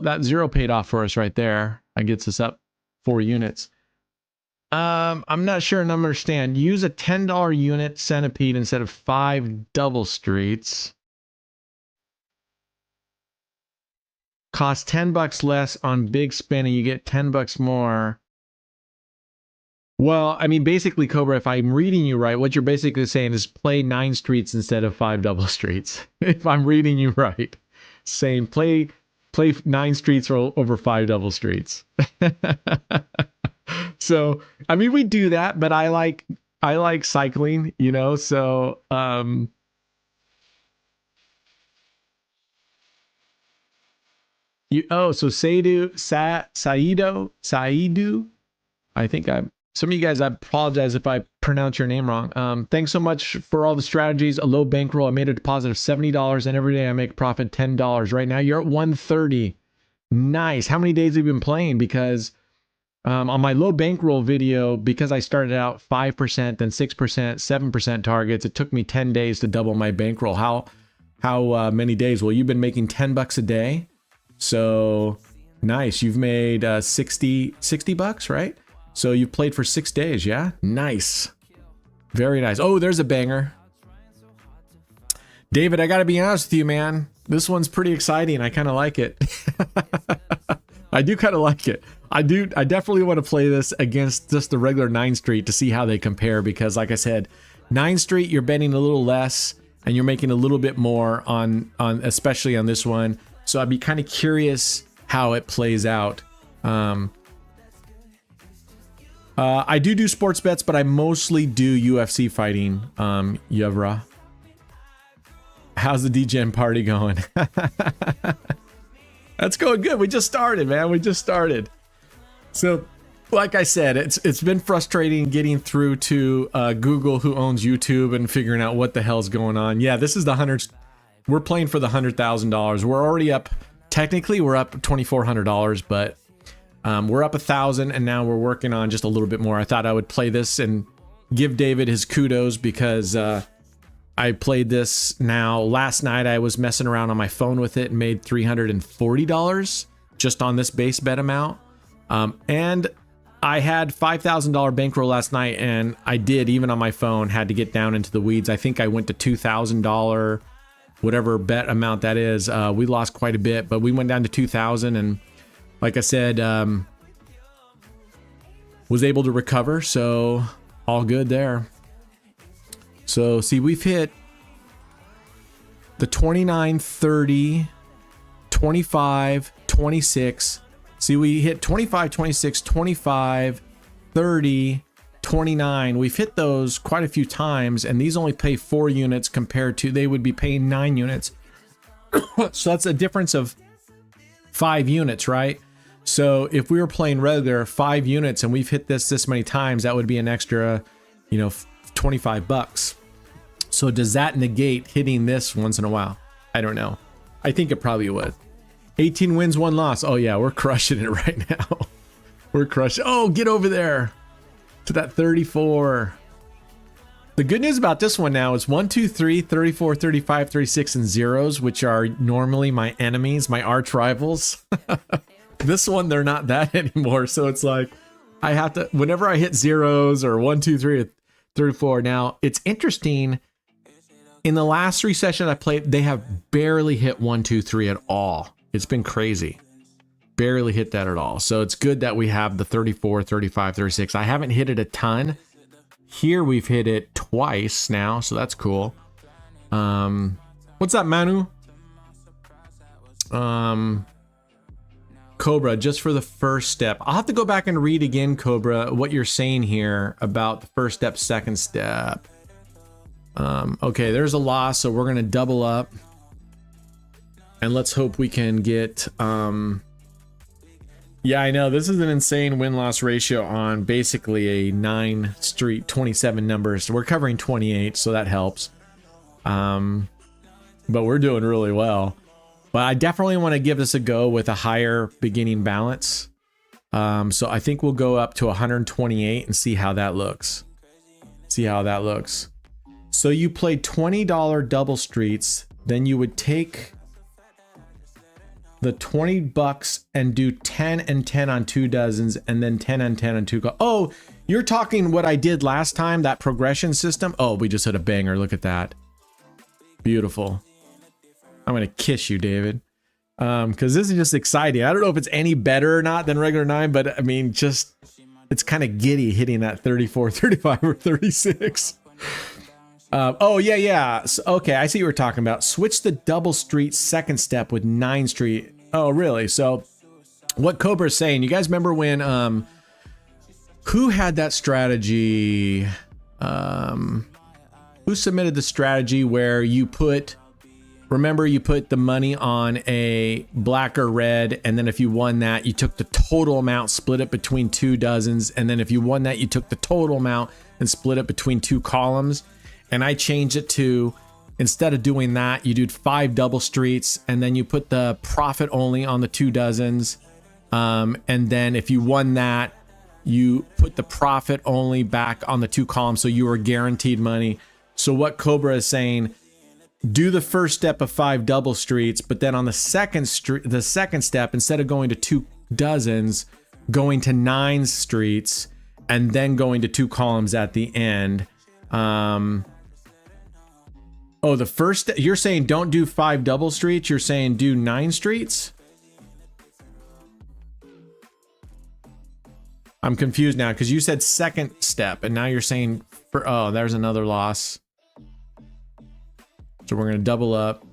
that 0 paid off for us right there. That gets us up 4 units. I'm not sure and understand. Use a $10 unit centipede instead of 5 double streets. Cost $10 less on big spinning. You get $10 more. Well, I mean, basically, Cobra, if I'm reading you right, what you're basically saying is play 9 streets instead of 5 double streets. If I'm reading you right, saying play 9 streets over 5 double streets. So, I mean, we do that, but I like cycling, so so Saidu. I think some of you guys, I apologize if I pronounce your name wrong. Thanks so much for all the strategies. A low bankroll. I made a deposit of $70, and every day I make profit $10. Right now, you're at $130. Nice. How many days have you been playing? Because on my low bankroll video, because I started out 5%, then 6%, 7% targets, it took me 10 days to double my bankroll. How many days? Well, you've been making $10 a day. So nice. You've made $60, right? So you've played for 6 days, yeah? Nice. Very nice. Oh, there's a banger. David, I got to be honest with you, man. This one's pretty exciting. I kind of like it. I do kind of like it. I definitely want to play this against just the regular 9 Street to see how they compare, because like I said, 9 Street, you're betting a little less and you're making a little bit more on especially on this one. So I'd be kind of curious how it plays out. I do sports bets, but I mostly do UFC fighting. Yevra. How's the DGen party going? That's going good. We just started, man. We just started. So, like I said, it's been frustrating getting through to Google, who owns YouTube, and figuring out what the hell's going on. Yeah, this is the hundreds. We're playing for the $100,000. We're already up. Technically, we're up $2,400, but we're up 1,000, and now we're working on just a little bit more. I thought I would play this and give David his kudos, because I played this now. Last night I was messing around on my phone with it and made $340 just on this base bet amount. And I had $5,000 bankroll last night, and I did, even on my phone, had to get down into the weeds. I think I went to $2,000, whatever bet amount that is. We lost quite a bit, but we went down to 2,000, and like I said, was able to recover, so all good there. So see, we've hit the 29, 30, 25, 26. See, we hit 25, 26, 25, 30, 29. We've hit those quite a few times, and these only pay 4 units compared to they would be paying 9 units. So that's a difference of 5 units, right? So if we were playing regular 5 units and we've hit this many times, that would be an extra, you know, $25. So does that negate hitting this once in a while? I don't know. I think it probably would. 18 wins, 1 loss. Oh yeah, we're crushing it right now. We're crushing. Oh, get over there to that 34. The good news about this one now is 1, 2, 3, 34, 35, 36, and zeros, which are normally my enemies, my arch rivals. This one, they're not that anymore. So it's like, I have to, whenever I hit zeros or 1, 2, 3, or 34. Now, it's interesting. In the last 3 sessions I played, they have barely hit 1, 2, 3 at all. It's been crazy. Barely hit that at all. So it's good that we have the 34, 35, 36. I haven't hit it a ton. Here we've hit it twice now, so that's cool. What's up, Manu? Cobra, just for the first step. I'll have to go back and read again, Cobra, what you're saying here about the first step, second step. Okay, there's a loss, so we're gonna double up. And let's hope we can get, yeah, I know, this is an insane win-loss ratio on basically a 9 street, 27 numbers. So we're covering 28, so that helps. But we're doing really well. But I definitely want to give this a go with a higher beginning balance. So I think we'll go up to 128 and see how that looks. See how that looks. So you played $20 double streets, then you would take the $20 and do 10 and 10 on 2 dozens, and then 10 and 10 on 2. Oh, you're talking what I did last time, that progression system? Oh, we just hit a banger. Look at that. Beautiful. I'm going to kiss you, David. Because this is just exciting. I don't know if it's any better or not than regular 9, but I mean, just, it's kind of giddy hitting that 34, 35, or 36. Oh, yeah. So, okay, I see what you're talking about. Switch the double street second step with 9 street. Oh, really? So what Cobra is saying, you guys remember when, who had that strategy? Who submitted the strategy where you put, remember you put the money on a black or red, and then if you won that, you took the total amount, split it between 2 dozens, and then if you won that, you took the total amount and split it between 2 columns. And I changed it to, instead of doing that, you do 5 double streets, and then you put the profit only on the 2 dozens. And then if you won that, you put the profit only back on the 2 columns, so you were guaranteed money. So what Cobra is saying, do the first step of 5 double streets, but then on the second step, instead of going to 2 dozens, going to 9 streets, and then going to 2 columns at the end. Oh, the first, you're saying don't do 5 double streets, you're saying do 9 streets? I'm confused now because you said second step and now you're saying, oh, there's another loss. So we're going to double up.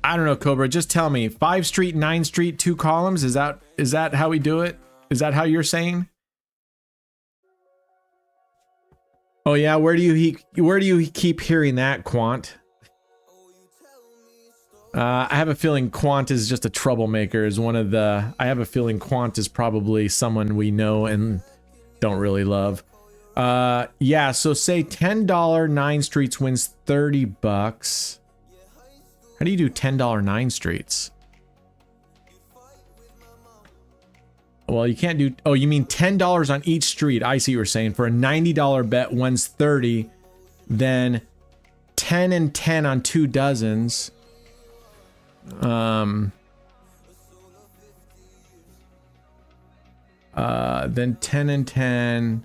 I don't know, Cobra, just tell me, 5 street, 9 street, 2 columns, is that how we do it? Is that how you're saying? Oh yeah, where do you keep hearing that, Quant? I have a feeling Quant is just a troublemaker. I have a feeling Quant is probably someone we know and don't really love. Yeah, so say $10 9 streets wins $30. How do you do $10 9 streets? Well, you can't do, oh, you mean $10 on each street. I see what you're saying. For a $90 bet wins 30, then 10 and 10 on 2 dozens. Then 10 and 10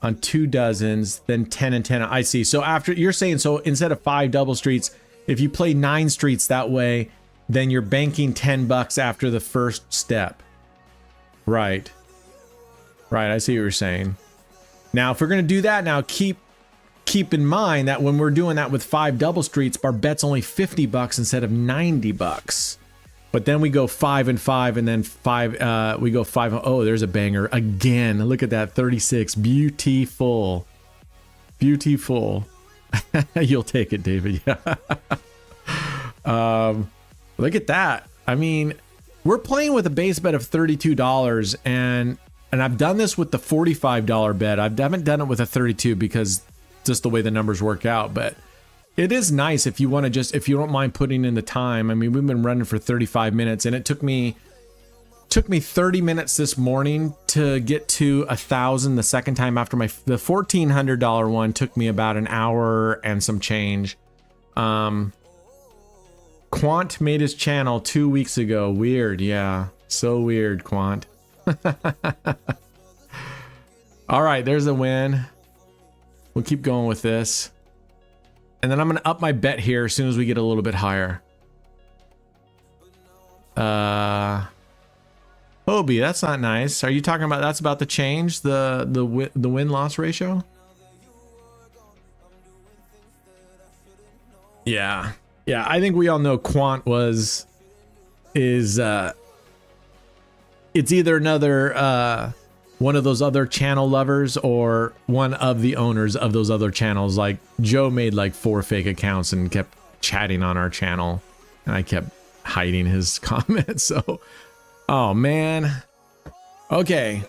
on 2 dozens, then 10 and 10. I see. So after you're saying, so instead of 5 double streets, if you play 9 streets that way, then you're banking $10 after the first step. Right. I see what you're saying. Now, if we're going to do that, now keep keep in mind that when we're doing that with 5 double streets, our bet's only $50 instead of $90. But then we go 5 and 5, and then 5. We go 5. Oh, there's a banger again. Look at that 36. Beautiful, beautiful. You'll take it, David. Yeah. Look at that. I mean, we're playing with a base bet of $32, and I've done this with the $45 bet. I haven't done it with a 32 because just the way the numbers work out, but it is nice if you want to just, if you don't mind putting in the time. I mean, we've been running for 35 minutes, and it took me 30 minutes this morning to get to 1,000 the second time after the $1,400 one took me about an hour and some change. Quant made his channel 2 weeks ago. Weird. Yeah. So weird, Quant. All right. There's a win. We'll keep going with this. And then I'm going to up my bet here as soon as we get a little bit higher. Hobie, that's not nice. Are you talking about, that's about the change, the win-loss ratio? Yeah. Yeah, I think we all know Quant is it's either another one of those other channel lovers or one of the owners of those other channels. Like Joe made like 4 fake accounts and kept chatting on our channel, and I kept hiding his comments. So, oh man. Okay.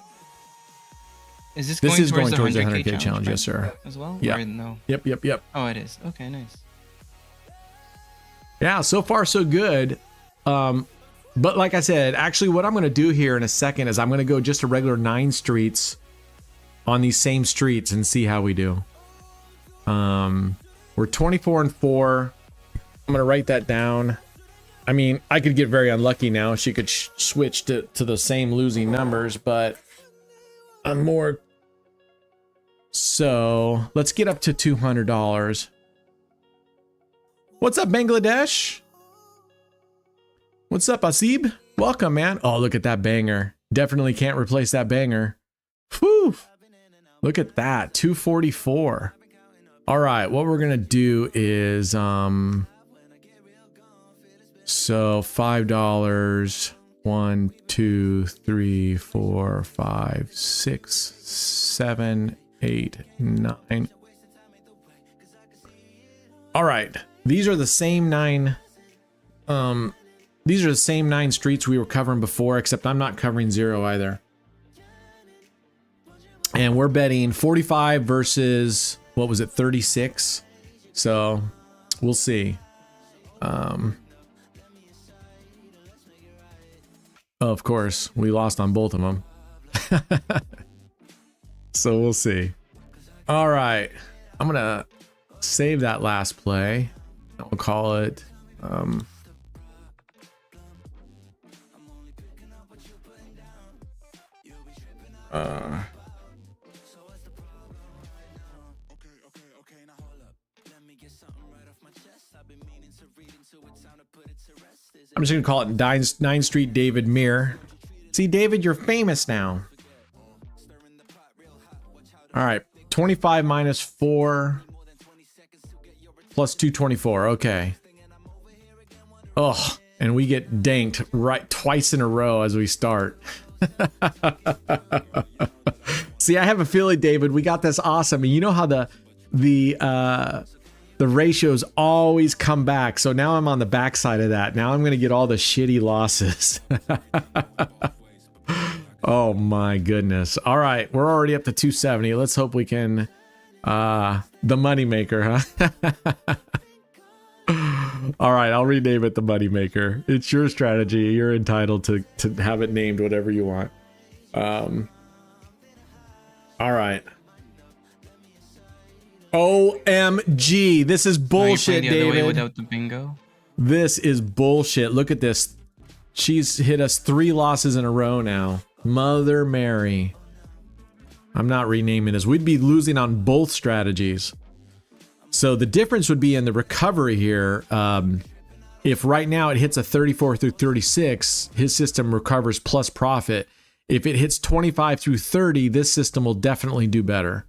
Is this going towards the 100K 100K challenge? Yes, sir. As well? Yeah. No. Yep. Oh, it is. Okay, nice. Yeah, so far so good. But like I said, actually what I'm going to do here in a second is I'm going to go just a regular 9 streets on these same streets and see how we do. We're 24 and 4. I'm going to write that down. I mean, I could get very unlucky now. She could switch to the same losing numbers, but I'm more. So let's get up to $200. What's up, Bangladesh? What's up, Asib? Welcome, man. Oh, look at that banger. Definitely can't replace that banger. Whew. Look at that. 244. All right, what we're going to do is, so $5. 1, 2, 3, 4, 5, 6, 7, 8, 9. All right. These are the same 9. These are the same 9 streets we were covering before, except I'm not covering 0 either. And we're betting 45 versus, what was it, 36? So we'll see. Of course, we lost on both of them. So we'll see. All right. I'm going to save that last play. We'll call it. I'm just going to call it 9 Street David Mir. See, David, you're famous now. All right. 25 minus 4 plus 224. Okay. Oh, and we get danked right twice in a row as we start. See, I have a feeling, David, we got this awesome. And you know how the ratios always come back. So now I'm on the backside of that. Now I'm going to get all the shitty losses. Oh my goodness. All right. We're already up to 270. Let's hope we can, the moneymaker, huh? All right. I'll rename it the moneymaker. It's your strategy. You're entitled to have it named whatever you want. All right. OMG. This is bullshit, David. Without the bingo? This is bullshit. Look at this. She's hit us 3 losses in a row now. Mother Mary. I'm not renaming this. We'd be losing on both strategies. So the difference would be in the recovery here. If right now it hits a 34 through 36, his system recovers plus profit. If it hits 25 through 30, this system will definitely do better.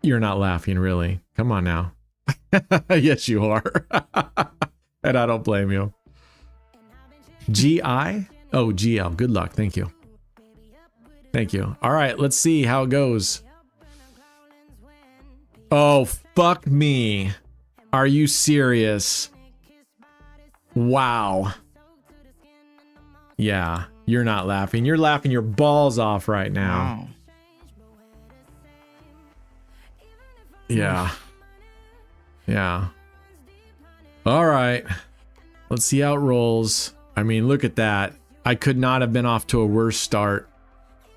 You're not laughing, really. Come on now. Yes, you are. And I don't blame you. GI? Oh, GL. Good luck. Thank you. Thank you. All right, let's see how it goes. Oh, fuck me. Are you serious? Wow. Yeah, you're not laughing. You're laughing your balls off right now. Wow. Yeah. Yeah. All right. Let's see how it rolls. I mean, look at that. I could not have been off to a worse start.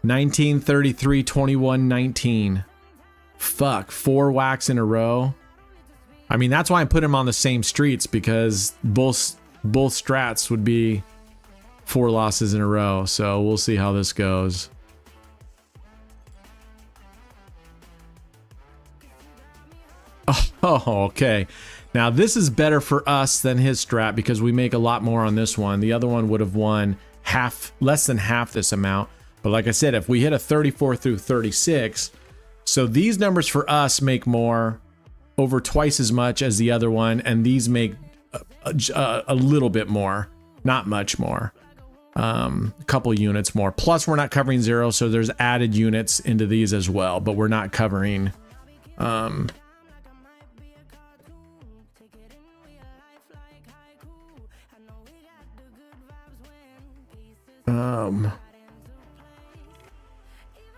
19, 33, 21, 19. Fuck, 4 whacks in a row. I mean, that's why I put him on the same streets, because both strats would be 4 losses in a row. So we'll see how this goes. Oh, okay. Now this is better for us than his strat because we make a lot more on this one. The other one would have won less than half this amount. But like I said, if we hit a 34 through 36, so these numbers for us make more, over twice as much as the other one, and these make a little bit more, not much more. A couple units more. Plus we're not covering 0, so there's added units into these as well, but we're not covering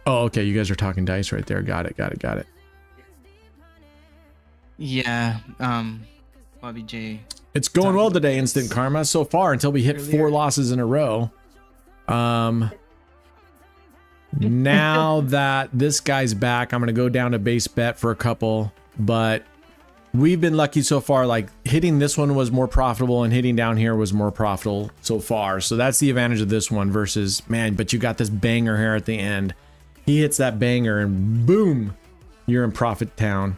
oh, okay, you guys are talking dice right there. Got it. Yeah, Bobby J. It's going well today, Instant Karma, so far, until we hit 4 losses in a row. Now that this guy's back, I'm going to go down to base bet for a couple, but we've been lucky so far. Like, hitting this one was more profitable and hitting down here was more profitable so far. So that's the advantage of this one versus, man, but you got this banger here at the end. He hits that banger and boom, you're in profit town.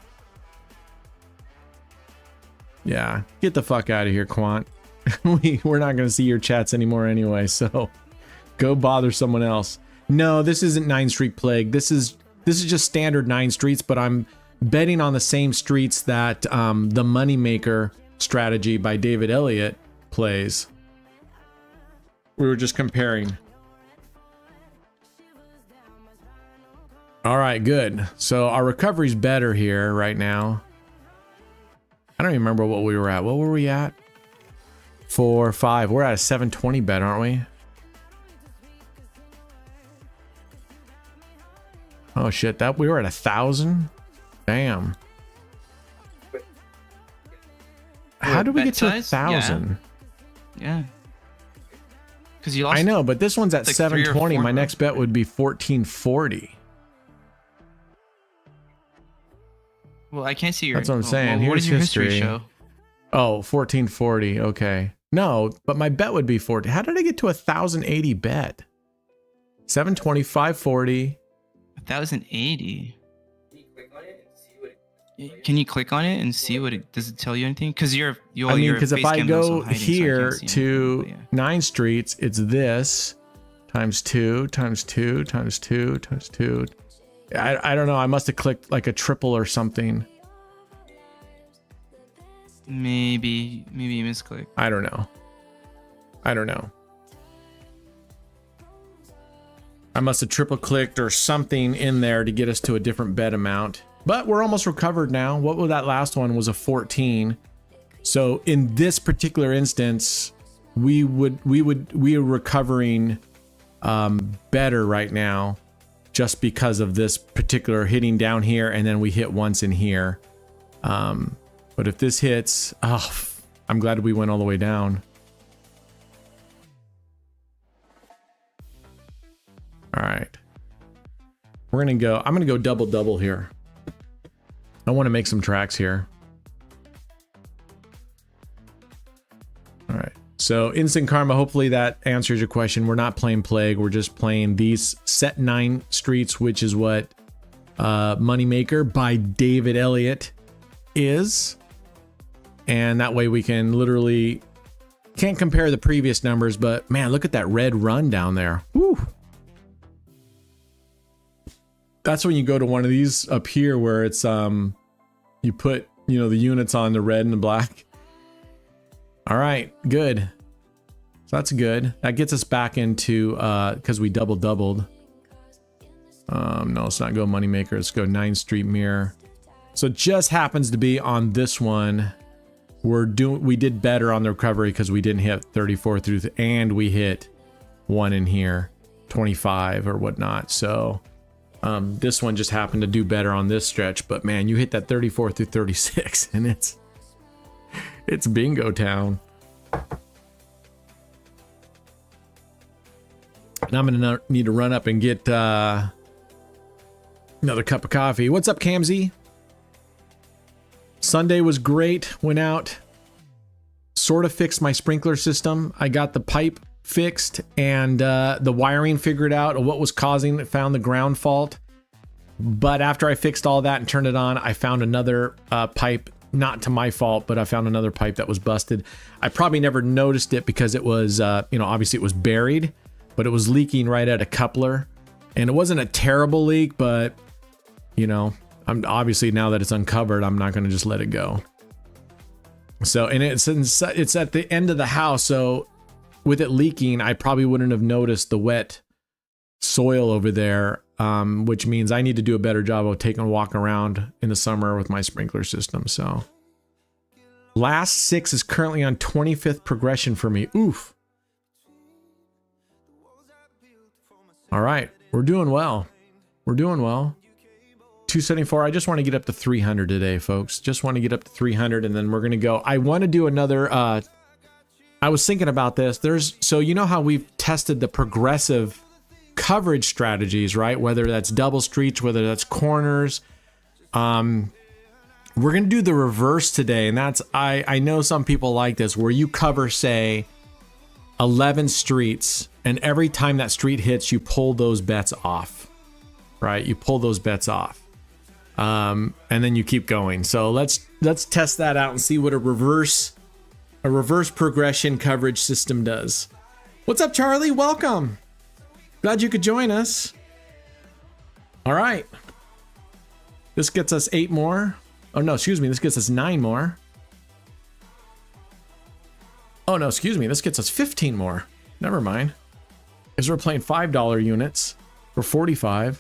Yeah, get the fuck out of here, Quant. We're not going to see your chats anymore anyway, so go bother someone else. No, this isn't 9 Street Plague. This is just standard 9 streets, but I'm betting on the same streets that the Moneymaker strategy by David Elliott plays. We were just comparing. All right, good. So our recovery's better here right now. I don't even remember what we were at. What were we at? 4, 5. We're at a 720 bet, aren't we? Oh shit! That we were at 1,000. Damn. How did we get to 1,000? Yeah. Because you lost. I know, but this one's at like 720. My next bet right? would be 1440. Well, I can't see your. That's what I'm saying. What Here's does your history. history show? Oh, 1440. Okay. No, but my bet would be 40. How did I get to 1,080 bet? 720, 540. 1,080. Can you click on it and see what it does? It tell you anything? Because I mean, because if I go here to 9 streets, it's this times 2 times 2 times 2 times 2. I don't know. I must have clicked like a triple or something. Maybe you misclicked. I don't know. I must have triple clicked or something in there to get us to a different bet amount. But we're almost recovered now. What was that last one? Was a 14. So in this particular instance, we are recovering better right now, just because of this particular hitting down here, and then we hit once in here. But if this hits, oh, I'm glad we went all the way down. All right, I'm gonna go double here. I want to make some tracks here. All right, so Instant Karma, hopefully that answers your question. We're not playing Plague, we're just playing these set 9 streets, which is what Moneymaker by David Elliott is. And that way we can literally, can't compare the previous numbers, but man, look at that red run down there. Woo! that's when you go to one of these up here where it's you put, you know, the units on the red and the black. All right, good. So that's good. That gets us back into because we doubled. No, let's not go moneymaker. Let's go 9th Street mirror. So it just happens to be on this one. We did better on the recovery because we didn't hit 34 through and we hit one in here, 25 or whatnot. So this one just happened to do better on this stretch. But man, you hit that 34 through 36 and it's bingo town. And I'm gonna need to run up and get another cup of coffee. What's up, Kamzy? Sunday was great. Went out, sort of fixed my sprinkler system. I got the pipe fixed and the wiring figured out what was causing it, found the ground fault. But after I fixed all that and turned it on, I found another pipe, not to my fault, but I found another pipe that was busted. I probably never noticed it because it was, obviously it was buried, but it was leaking right at a coupler. And it wasn't a terrible leak, but, you know, I'm obviously now that it's uncovered, I'm not going to just let it go. So, and it's at the end of the house. So with it leaking, I probably wouldn't have noticed the wet soil over there, which means I need to do a better job of taking a walk around in the summer with my sprinkler system. So last 6 is currently on 25th progression for me. Oof. All right. We're doing well. We're doing well. 274. I just want to get up to 300 today, folks. Just want to get up to 300 and then we're going to go. I want to do another, I was thinking about this. So you know how we've tested the progressive coverage strategies, right? Whether that's double streets, whether that's corners. We're going to do the reverse today. And that's, I know some people like this, where you cover, say, 11 streets, and every time that street hits, you pull those bets off, right? You pull those bets off. And then you keep going. So let's test that out and see what a reverse progression coverage system does. What's up, Charlie? Welcome. Glad you could join us. All right. This gets us 8 more. Oh no, excuse me. This gets us 9 more. Oh no, excuse me. This gets us 15 more. Never mind. Because we're playing $5 units for 45.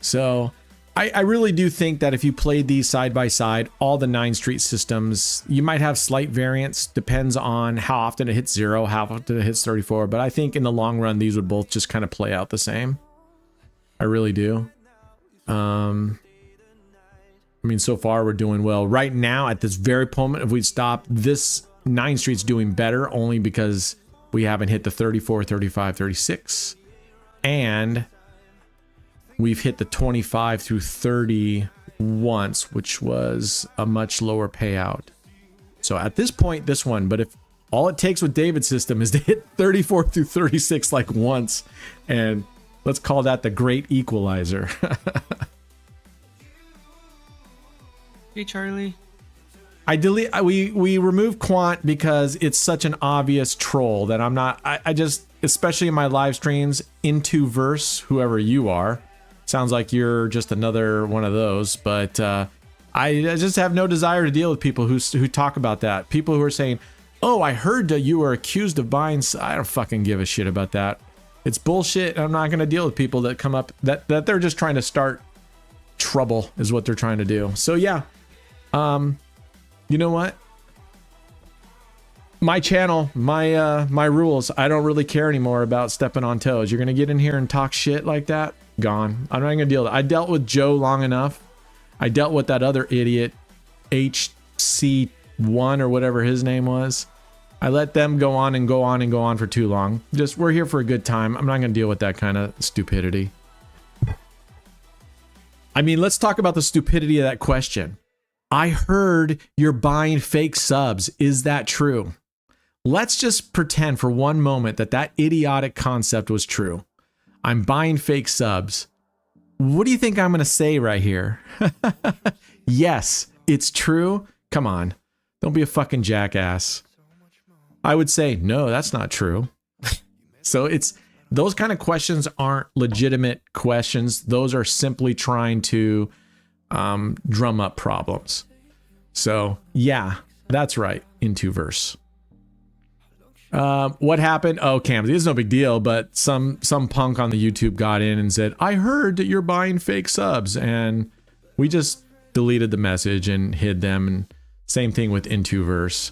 So I really do think that if you played these side by side, all the 9 street systems, you might have slight variance. Depends on how often it hits 0, how often it hits 34. But I think in the long run, these would both just kind of play out the same. I really do. I mean, so far we're doing well. Right now, at this very moment, if we stop, this 9 street's doing better only because we haven't hit the 34, 35, 36. And we've hit the 25 through 30 once, which was a much lower payout. So at this point, this one, but if all it takes with David's system is to hit 34 through 36 like once, and let's call that the great equalizer. Hey, Charlie. We removed Quant because it's such an obvious troll that I'm not, I just, especially in my live streams, into verse, whoever you are. Sounds like you're just another one of those, but I just have no desire to deal with people who talk about that. People who are saying, "Oh, I heard that you were accused of buying." I don't fucking give a shit about that. It's bullshit. I'm not going to deal with people that come up that they're just trying to start trouble is what they're trying to do. So yeah, you know what? My channel, my rules. I don't really care anymore about stepping on toes. You're gonna get in here and talk shit like that. Gone. I'm not gonna deal with it. I dealt with Joe long enough. I dealt with that other idiot, HC1 or whatever his name was. I let them go on and go on and go on for too long. Just, we're here for a good time. I'm not gonna deal with that kind of stupidity. I mean, let's talk about the stupidity of that question. I heard you're buying fake subs. Is that true? Let's just pretend for one moment that that idiotic concept was true. I'm buying fake subs. What do you think I'm going to say right here? Yes, it's true. Come on. Don't be a fucking jackass. I would say, no, that's not true. So those kind of questions aren't legitimate questions. Those are simply trying to drum up problems. So yeah, that's right. Intoverse. What happened? Oh, Cam, this is no big deal, but some punk on the YouTube got in and said, I heard that you're buying fake subs, and we just deleted the message and hid them. And same thing with Intoverse.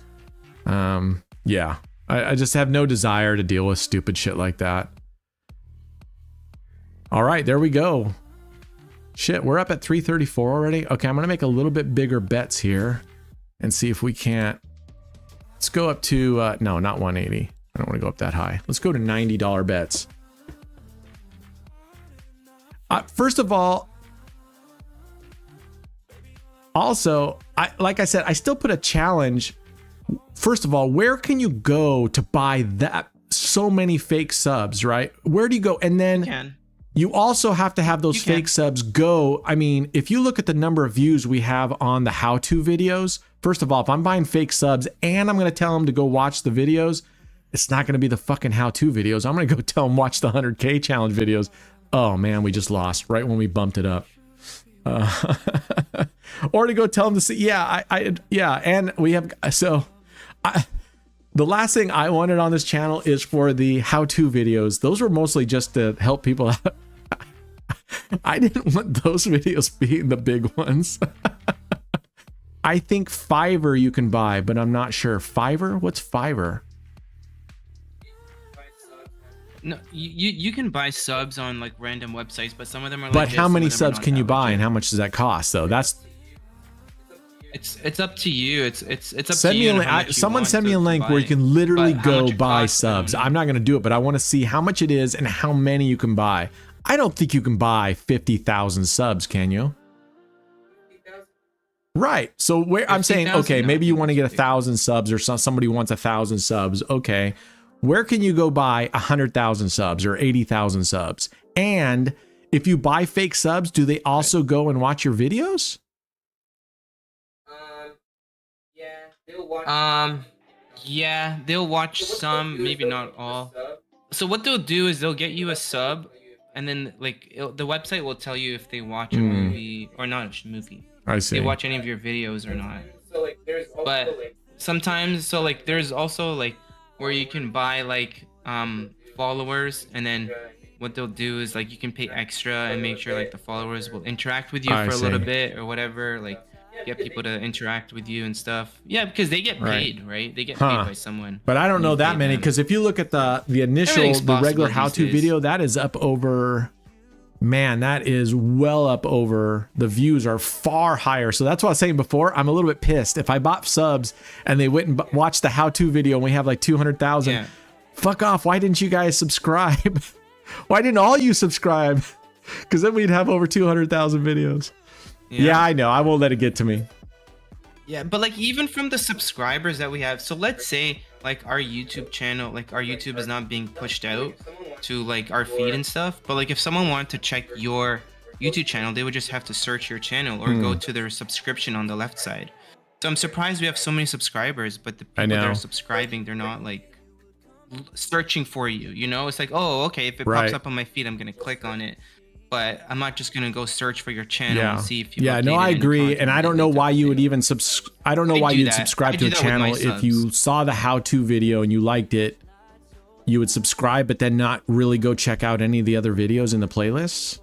Yeah, I just have no desire to deal with stupid shit like that. All right, there we go. Shit, we're up at 334 already. Okay, I'm gonna make a little bit bigger bets here and see if we can't. Let's go up to, no, not 180. I don't want to go up that high. Let's go to $90 bets. First of all, also, like I said, I still put a challenge. First of all, where can you go to buy that so many fake subs, right? Where do you go? And then you also have to have those fake subs go. I mean, if you look at the number of views we have on the how-to videos, first of all, if I'm buying fake subs and I'm going to tell them to go watch the videos, it's not going to be the fucking how-to videos. I'm going to go tell them watch the 100K challenge videos. Oh man, we just lost right when we bumped it up. Or to go tell them to see, yeah, and we have, so the last thing I wanted on this channel is for the how-to videos. Those were mostly just to help people out. I didn't want those videos being the big ones. I think Fiverr you can buy, but I'm not sure. Fiverr? What's Fiverr? No, you can buy subs on like random websites, but some of them are. But how many subs can you buy, and how much does that cost? Though it's up to you. It's up send to me you. A link. Someone send me a link where you can literally go buy subs. I'm not going to do it, but I want to see how much it is and how many you can buy. I don't think you can buy 50,000 subs, can you? Right. So where I'm saying, okay, maybe you want to get 1,000 subs, or somebody wants 1,000 subs. Okay. Where can you go buy 100,000 subs or 80,000 subs? And if you buy fake subs, do they also go and watch your videos? Yeah, they'll watch some, maybe not all. So what they'll do is they'll get you a sub, and then like the website will tell you if they watch a movie or not a movie. I see. They watch any of your videos or not. But sometimes, so like there's also like where you can buy like followers, and then what they'll do is like you can pay extra and make sure like the followers will interact with you for a little bit or whatever, like get people to interact with you and stuff. Yeah, because they get paid, right? They get paid by someone. But I don't know that many, because if you look at the initial, the regular how-to video, that is up over, man, that is well up over, the views are far higher. So that's what I was saying before. I'm a little bit pissed. If I bought subs and they went and watched the how-to video and we have like 200,000, fuck off. Why didn't you guys subscribe? Why didn't all you subscribe? Because then we'd have over 200,000 videos. Yeah, I know. I won't let it get to me. Yeah, but like even from the subscribers that we have, so let's say like our YouTube channel, like our YouTube is not being pushed out to like our feed and stuff, but like if someone wanted to check your YouTube channel, they would just have to search your channel or go to their subscription on the left side. So I'm surprised we have so many subscribers, but the people that are subscribing, they're not like searching for you, you know? It's like, oh, okay, if it pops up on my feed, I'm gonna click on it. But I'm not just gonna go search for your channel and see if you. Yeah, no, I agree, and I don't know why you would even I don't know why you'd subscribe to a channel if you saw the how-to video and you liked it. You would subscribe, but then not really go check out any of the other videos in the playlists.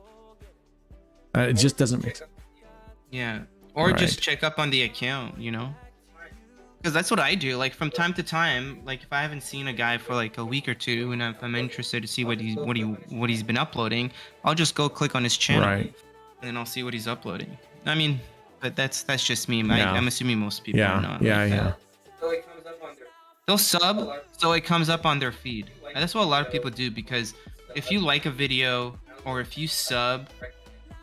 It just doesn't make sense. Yeah, or just check up on the account, you know. Because that's what I do. Like from time to time, like if I haven't seen a guy for like a week or two, and if I'm interested to see what he's been uploading, I'll just go click on his channel, and then I'll see what he's uploading. I mean, but that's just me. I'm assuming most people are not. Yeah. They'll sub, so it comes up on their feed. And that's what a lot of people do, because if you like a video or if you sub,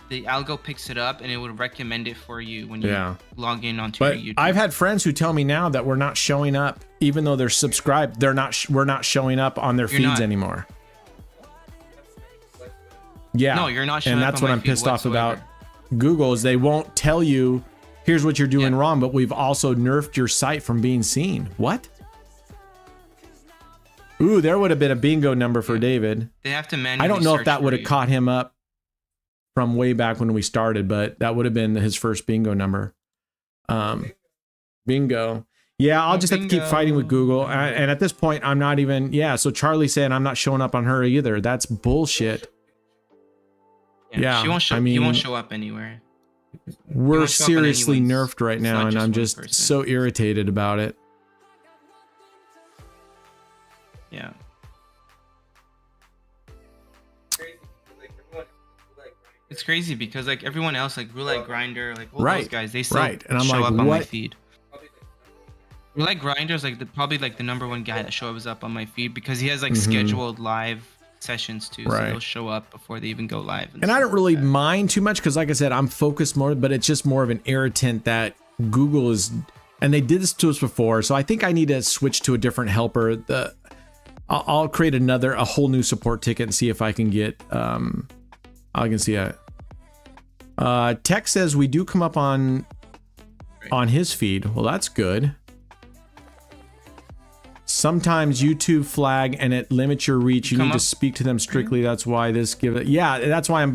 the algo picks it up and it would recommend it for you when you log in onto your YouTube. I've had friends who tell me now that we're not showing up, even though they're subscribed. We're not showing up on their feeds anymore. Yeah, no, you're not showing and up that's on what my I'm feed pissed off whatsoever. about. Google is they won't tell you, here's what you're doing wrong, but we've also nerfed your site from being seen. What? Ooh, there would have been a bingo number for David. They have to manually I don't know if search that for would have you. caught him up from way back when we started, but that would have been his first bingo number. Bingo. Yeah, I'll just have to keep fighting with Google. And at this point, I'm not even, so Charlie saying I'm not showing up on her either. That's bullshit. Yeah, she won't show, he won't show up anywhere. We're seriously nerfed right now, and I'm just so irritated about it. Yeah. It's crazy because like everyone else, like Roulette Grinder, like all those guys, they still and I'm show like, up on my feed. Roulette Grinder's like probably like the #1 guy that shows up on my feed because he has like scheduled live sessions too, so they'll show up before they even go live. And I don't really mind too much because, like I said, I'm focused more, but it's just more of an irritant that Google is, and they did this to us before, so I think I need to switch to a different helper. I'll create a whole new support ticket and see if I can get. I can see it. Tech says we do come up on his feed. Well, that's good. Sometimes YouTube flag and it limits your reach. You need to speak to them strictly. That's why this give it. Yeah, that's why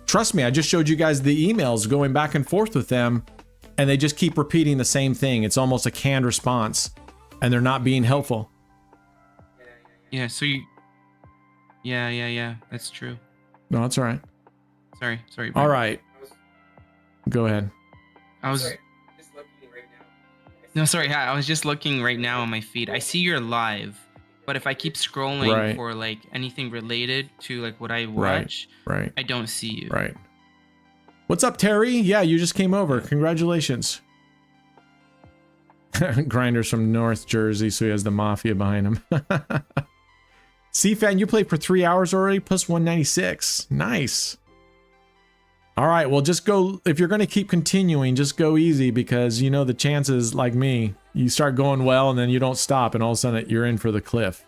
trust me, I just showed you guys the emails going back and forth with them, and they just keep repeating the same thing. It's almost a canned response, and they're not being helpful. Yeah. So you. Yeah. That's true. No, that's all right. Sorry. Brian. All right. Go ahead. I was just looking right now on my feed. I see you're live, but if I keep scrolling for like anything related to like what I watch, I don't see you. Right. What's up, Terry? Yeah, you just came over. Congratulations. Grinder's from North Jersey, so he has the mafia behind him. C-Fan, you played for 3 hours already, plus 196. Nice. All right, well, just go. If you're going to keep continuing, just go easy because, you know, the chances, like me, you start going well and then you don't stop and all of a sudden you're in for the cliff.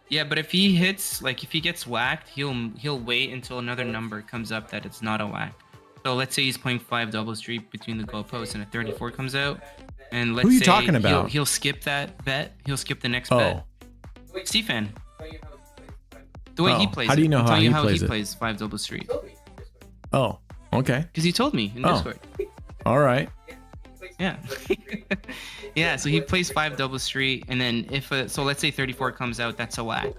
Yeah, but if he hits, like if he gets whacked, he'll wait until another number comes up that it's not a whack. So let's say he's playing 5 double street between the goalposts and a 34 comes out. And let's Who are you say talking about? He'll skip that bet. He'll skip the next bet. C-Fan. The way he plays how do you know how he plays 5 double street? Oh, okay. Because he told me in Discord. All right. Yeah. Yeah, so he plays 5 double street, and then so let's say 34 comes out, that's a whack,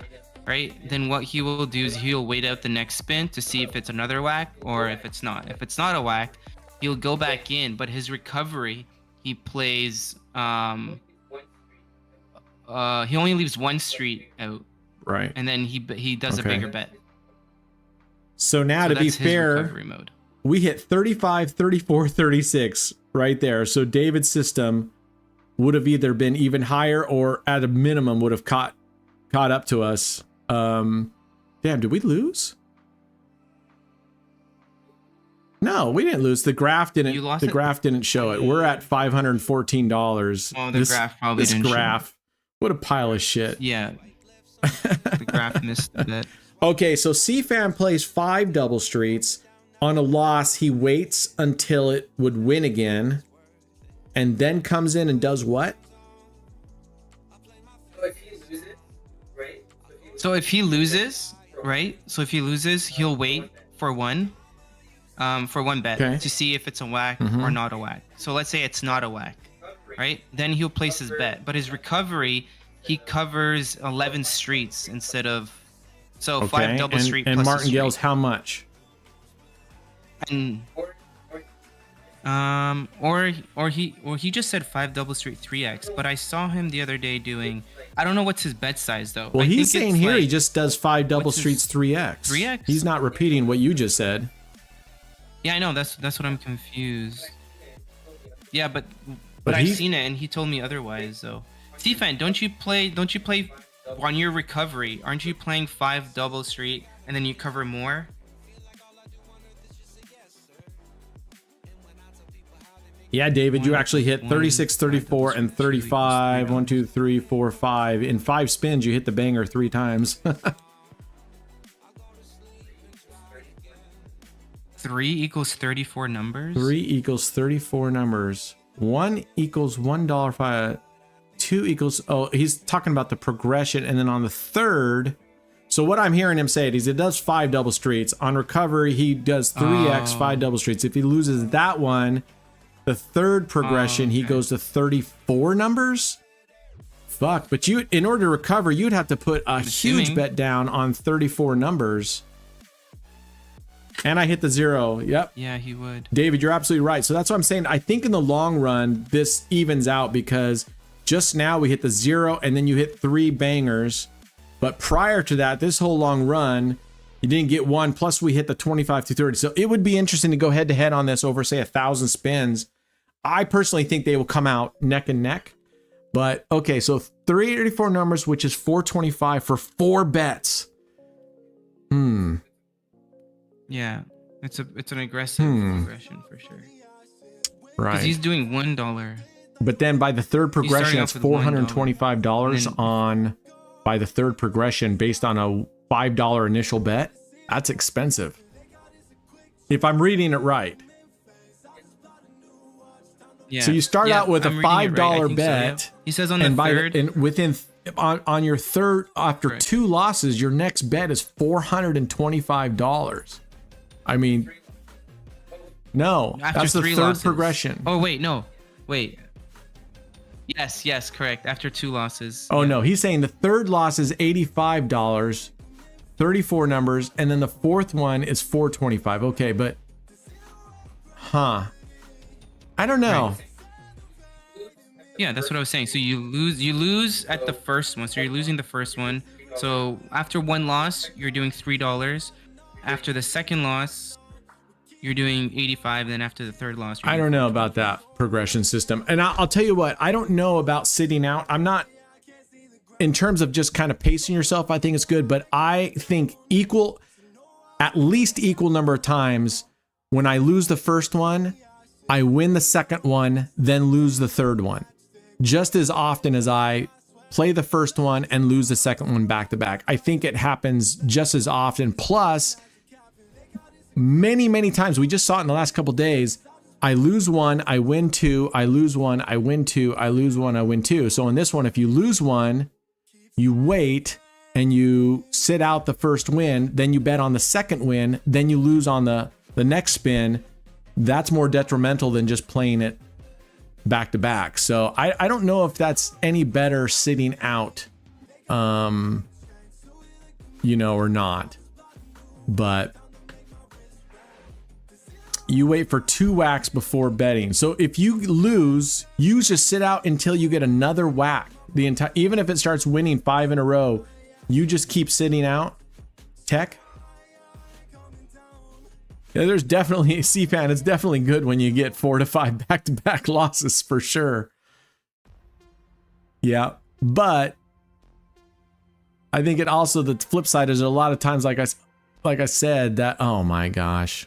right? Then what he will do is he'll wait out the next spin to see if it's another whack or if it's not. If it's not a whack, he'll go back in, but his recovery, he plays he only leaves 1 street out. Right. And then he does a bigger bet. So now, to be fair, we hit 35, 34, 36 right there. So David's system would have either been even higher or at a minimum would have caught up to us. Damn, did we lose? No, we didn't lose. The graph didn't show it. We're at $514. Well, the graph probably didn't show. What a pile of shit. Yeah. The graph missed a bit. Okay, so C-Fan plays 5 double streets. On a loss, he waits until it would win again, and then comes in and does what? So if he loses, he'll wait for one bet to see if it's a whack or not a whack. So let's say it's not a whack, right? Then he'll place his bet, but his recovery, he covers 11 streets instead of 5 double street and plus Martingale's how much? And or he just said 5 double street 3x, but I saw him the other day doing, I don't know what's his bet size though. Well, he's saying here he just does 5 double streets 3x. 3x? He's not repeating what you just said. Yeah, I know, that's what I'm confused. Yeah, but I've seen it and he told me otherwise though. C-Fan, don't you play on your recovery? Aren't you playing 5 double street and then you cover more? Yeah, David, you actually hit 36, 34, and 35. 1, 2, 3, 4, 5. In 5 spins, you hit the banger 3 times. 3 equals 34 numbers? 3 equals 34 numbers. 1 equals $1.05. 2 equals, oh, he's talking about the progression. And then on the third, so what I'm hearing him say is it does 5 double streets. On recovery, he does 3x 5 double streets. If he loses that one, the third progression, he goes to 34 numbers. Fuck, but you, in order to recover, you'd have to put a huge bet down on 34 numbers. And I hit the 0. Yep. Yeah, he would. David, you're absolutely right. So that's what I'm saying. I think in the long run, this evens out because just now we hit the 0 and then you hit 3 bangers. But prior to that, this whole long run, you didn't get 1. Plus we hit the 25 to 30. So it would be interesting to go head to head on this over, say, 1,000 spins. I personally think they will come out neck and neck. But okay, so 384 numbers, which is 425 for 4 bets. Yeah, it's an aggressive progression for sure. Right. Because he's doing $1. But then by the third progression, it's $425 on by the third progression based on a $5 initial bet. That's expensive. If I'm reading it right. Yeah. So you start out with a $5 bet. So, yeah. He says on the third. And within on your third, after 2 losses, your next bet is $425. I mean, no, after that's the 3 third losses. progression. Oh, wait, no. Wait. Yes, correct. After 2 losses. Oh, no, he's saying the third loss is $85, 34 numbers, and then the fourth one is $425. Okay, but, I don't know. Right. Yeah, that's what I was saying. So you lose at the first one. So you're losing the first one. So after 1 loss, you're doing $3. After the second loss, you're doing 85. Then after the third loss, I don't know about that progression system. And I'll tell you what, I don't know about sitting out. I'm not, in terms of just kind of pacing yourself, I think it's good. But I think at least equal number of times when I lose the first one, I win the second one, then lose the third one. Just as often as I play the first one and lose the second one back to back. I think it happens just as often. Plus, many times, we just saw it in the last couple days, I lose 1, I win 2, I lose 1, I win 2, I lose 1, I win 2. So in this one, if you lose 1, you wait and you sit out the first win, then you bet on the second win, then you lose on the next spin. That's more detrimental than just playing it back to back. So I don't know if that's any better sitting out, or not. But you wait for 2 whacks before betting. So if you lose, you just sit out until you get another whack. Even if it starts winning 5 in a row, you just keep sitting out. Tech. Yeah, there's definitely, C-Fan, it's definitely good when you get 4 to 5 back-to-back losses for sure. Yeah, but I think it also, the flip side is a lot of times, like I said, that, oh my gosh.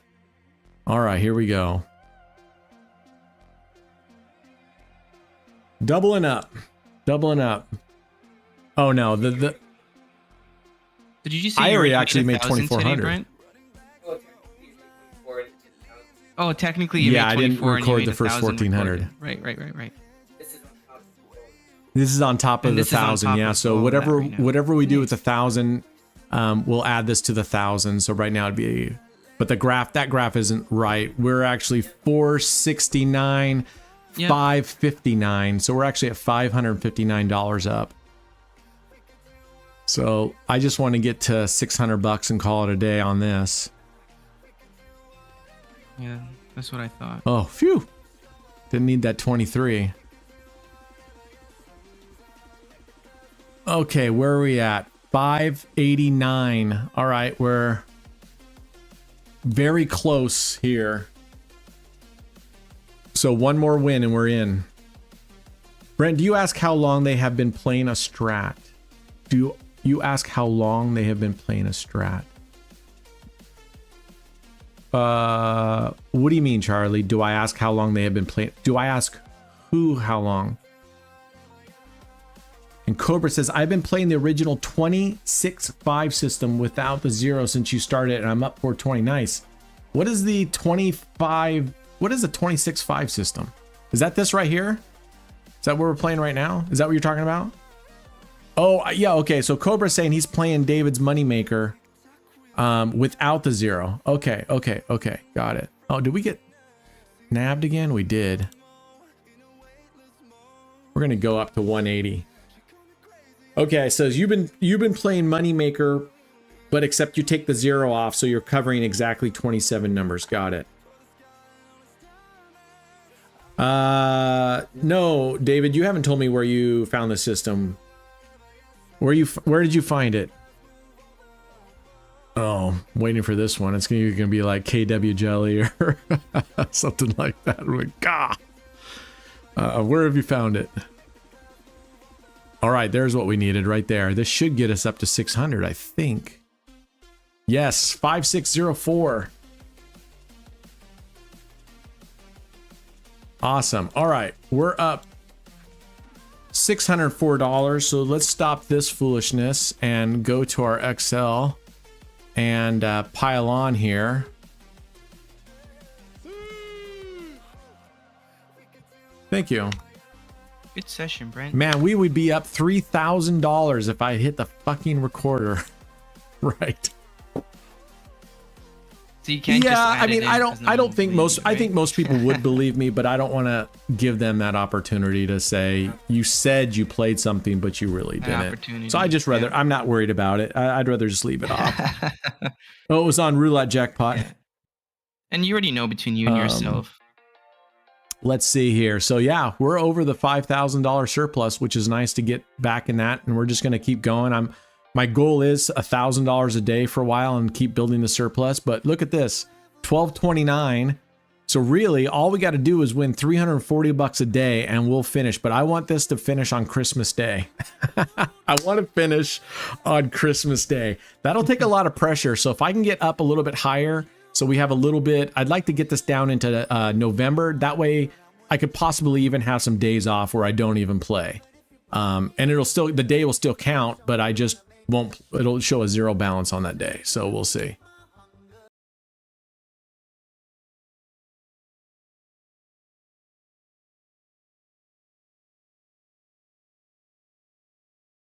All right, here we go. Doubling up. Oh no, Did you just say I you already were actually made 1,000 today, 2,400. Brent? Oh, technically you Yeah, made I didn't 24 and you record made the first 1,000 1,400. recorded. Right. This is on top of And the this is on 1,000, top yeah. of So all of that right now. whatever we do with 1,000, we'll add this to the 1,000. So right now it'd be, but that graph isn't right. We're actually 469, Yep. 559. So we're actually at $559 up. So I just want to get to $600 and call it a day on this. Yeah, that's what I thought. Oh, phew. Didn't need that 23. Okay, where are we at? 589. All right, we're very close here. So one more win and we're in. Brent, do you ask how long they have been playing a strat? Do you ask how long they have been playing a strat? What do you mean, Charlie? Do I ask how long they have been playing? Do I ask who how long? And Cobra says, I've been playing the original 26-5 system without the 0 since you started, and I'm up 420. Nice. What is the 25? What is the 26-5 system? Is that this right here? Is that what we're playing right now? Is that what you're talking about? Oh, yeah, okay. So Cobra's saying he's playing David's Moneymaker without the 0. Okay. Got it. Oh, did we get nabbed again? We did. We're going to go up to 180. Okay, so you've been playing Moneymaker, but except you take the 0 off, so you're covering exactly 27 numbers. Got it. No, David, you haven't told me where you found the system. Where did you find it? Oh, waiting for this one. It's gonna be like KW Jelly or something like that. I'm like, God. Where have you found it? All right, there's what we needed right there. This should get us up to 600, I think. Yes, 5604. Awesome. All right, we're up $604. So let's stop this foolishness and go to our Excel and pile on here. Thank you. Good session, Brent. Man, we would be up $3,000 if I hit the fucking recorder. Right. So you can't yeah, just add I mean, it in I don't think most, believes you, I think most people would believe me, but I don't want to give them that opportunity to say, you said you played something, but you really didn't. So I just rather, I'm not worried about it. I'd rather just leave it off. Oh, it was on Roulette Jackpot. Yeah. And you already know between you and yourself. Let's see here. So yeah, we're over the $5,000 surplus, which is nice to get back in that. And we're just going to keep going. My goal is $1,000 a day for a while and keep building the surplus. But look at this, 1229. So really all we got to do is win 340 bucks a day and we'll finish. But I want this to finish on Christmas Day. I want to finish on Christmas Day. That'll take a lot of pressure. So if I can get up a little bit higher, so we have a little bit, I'd like to get this down into November. That way I could possibly even have some days off where I don't even play. And the day will still count, but I just won't, it'll show a 0 balance on that day. So we'll see.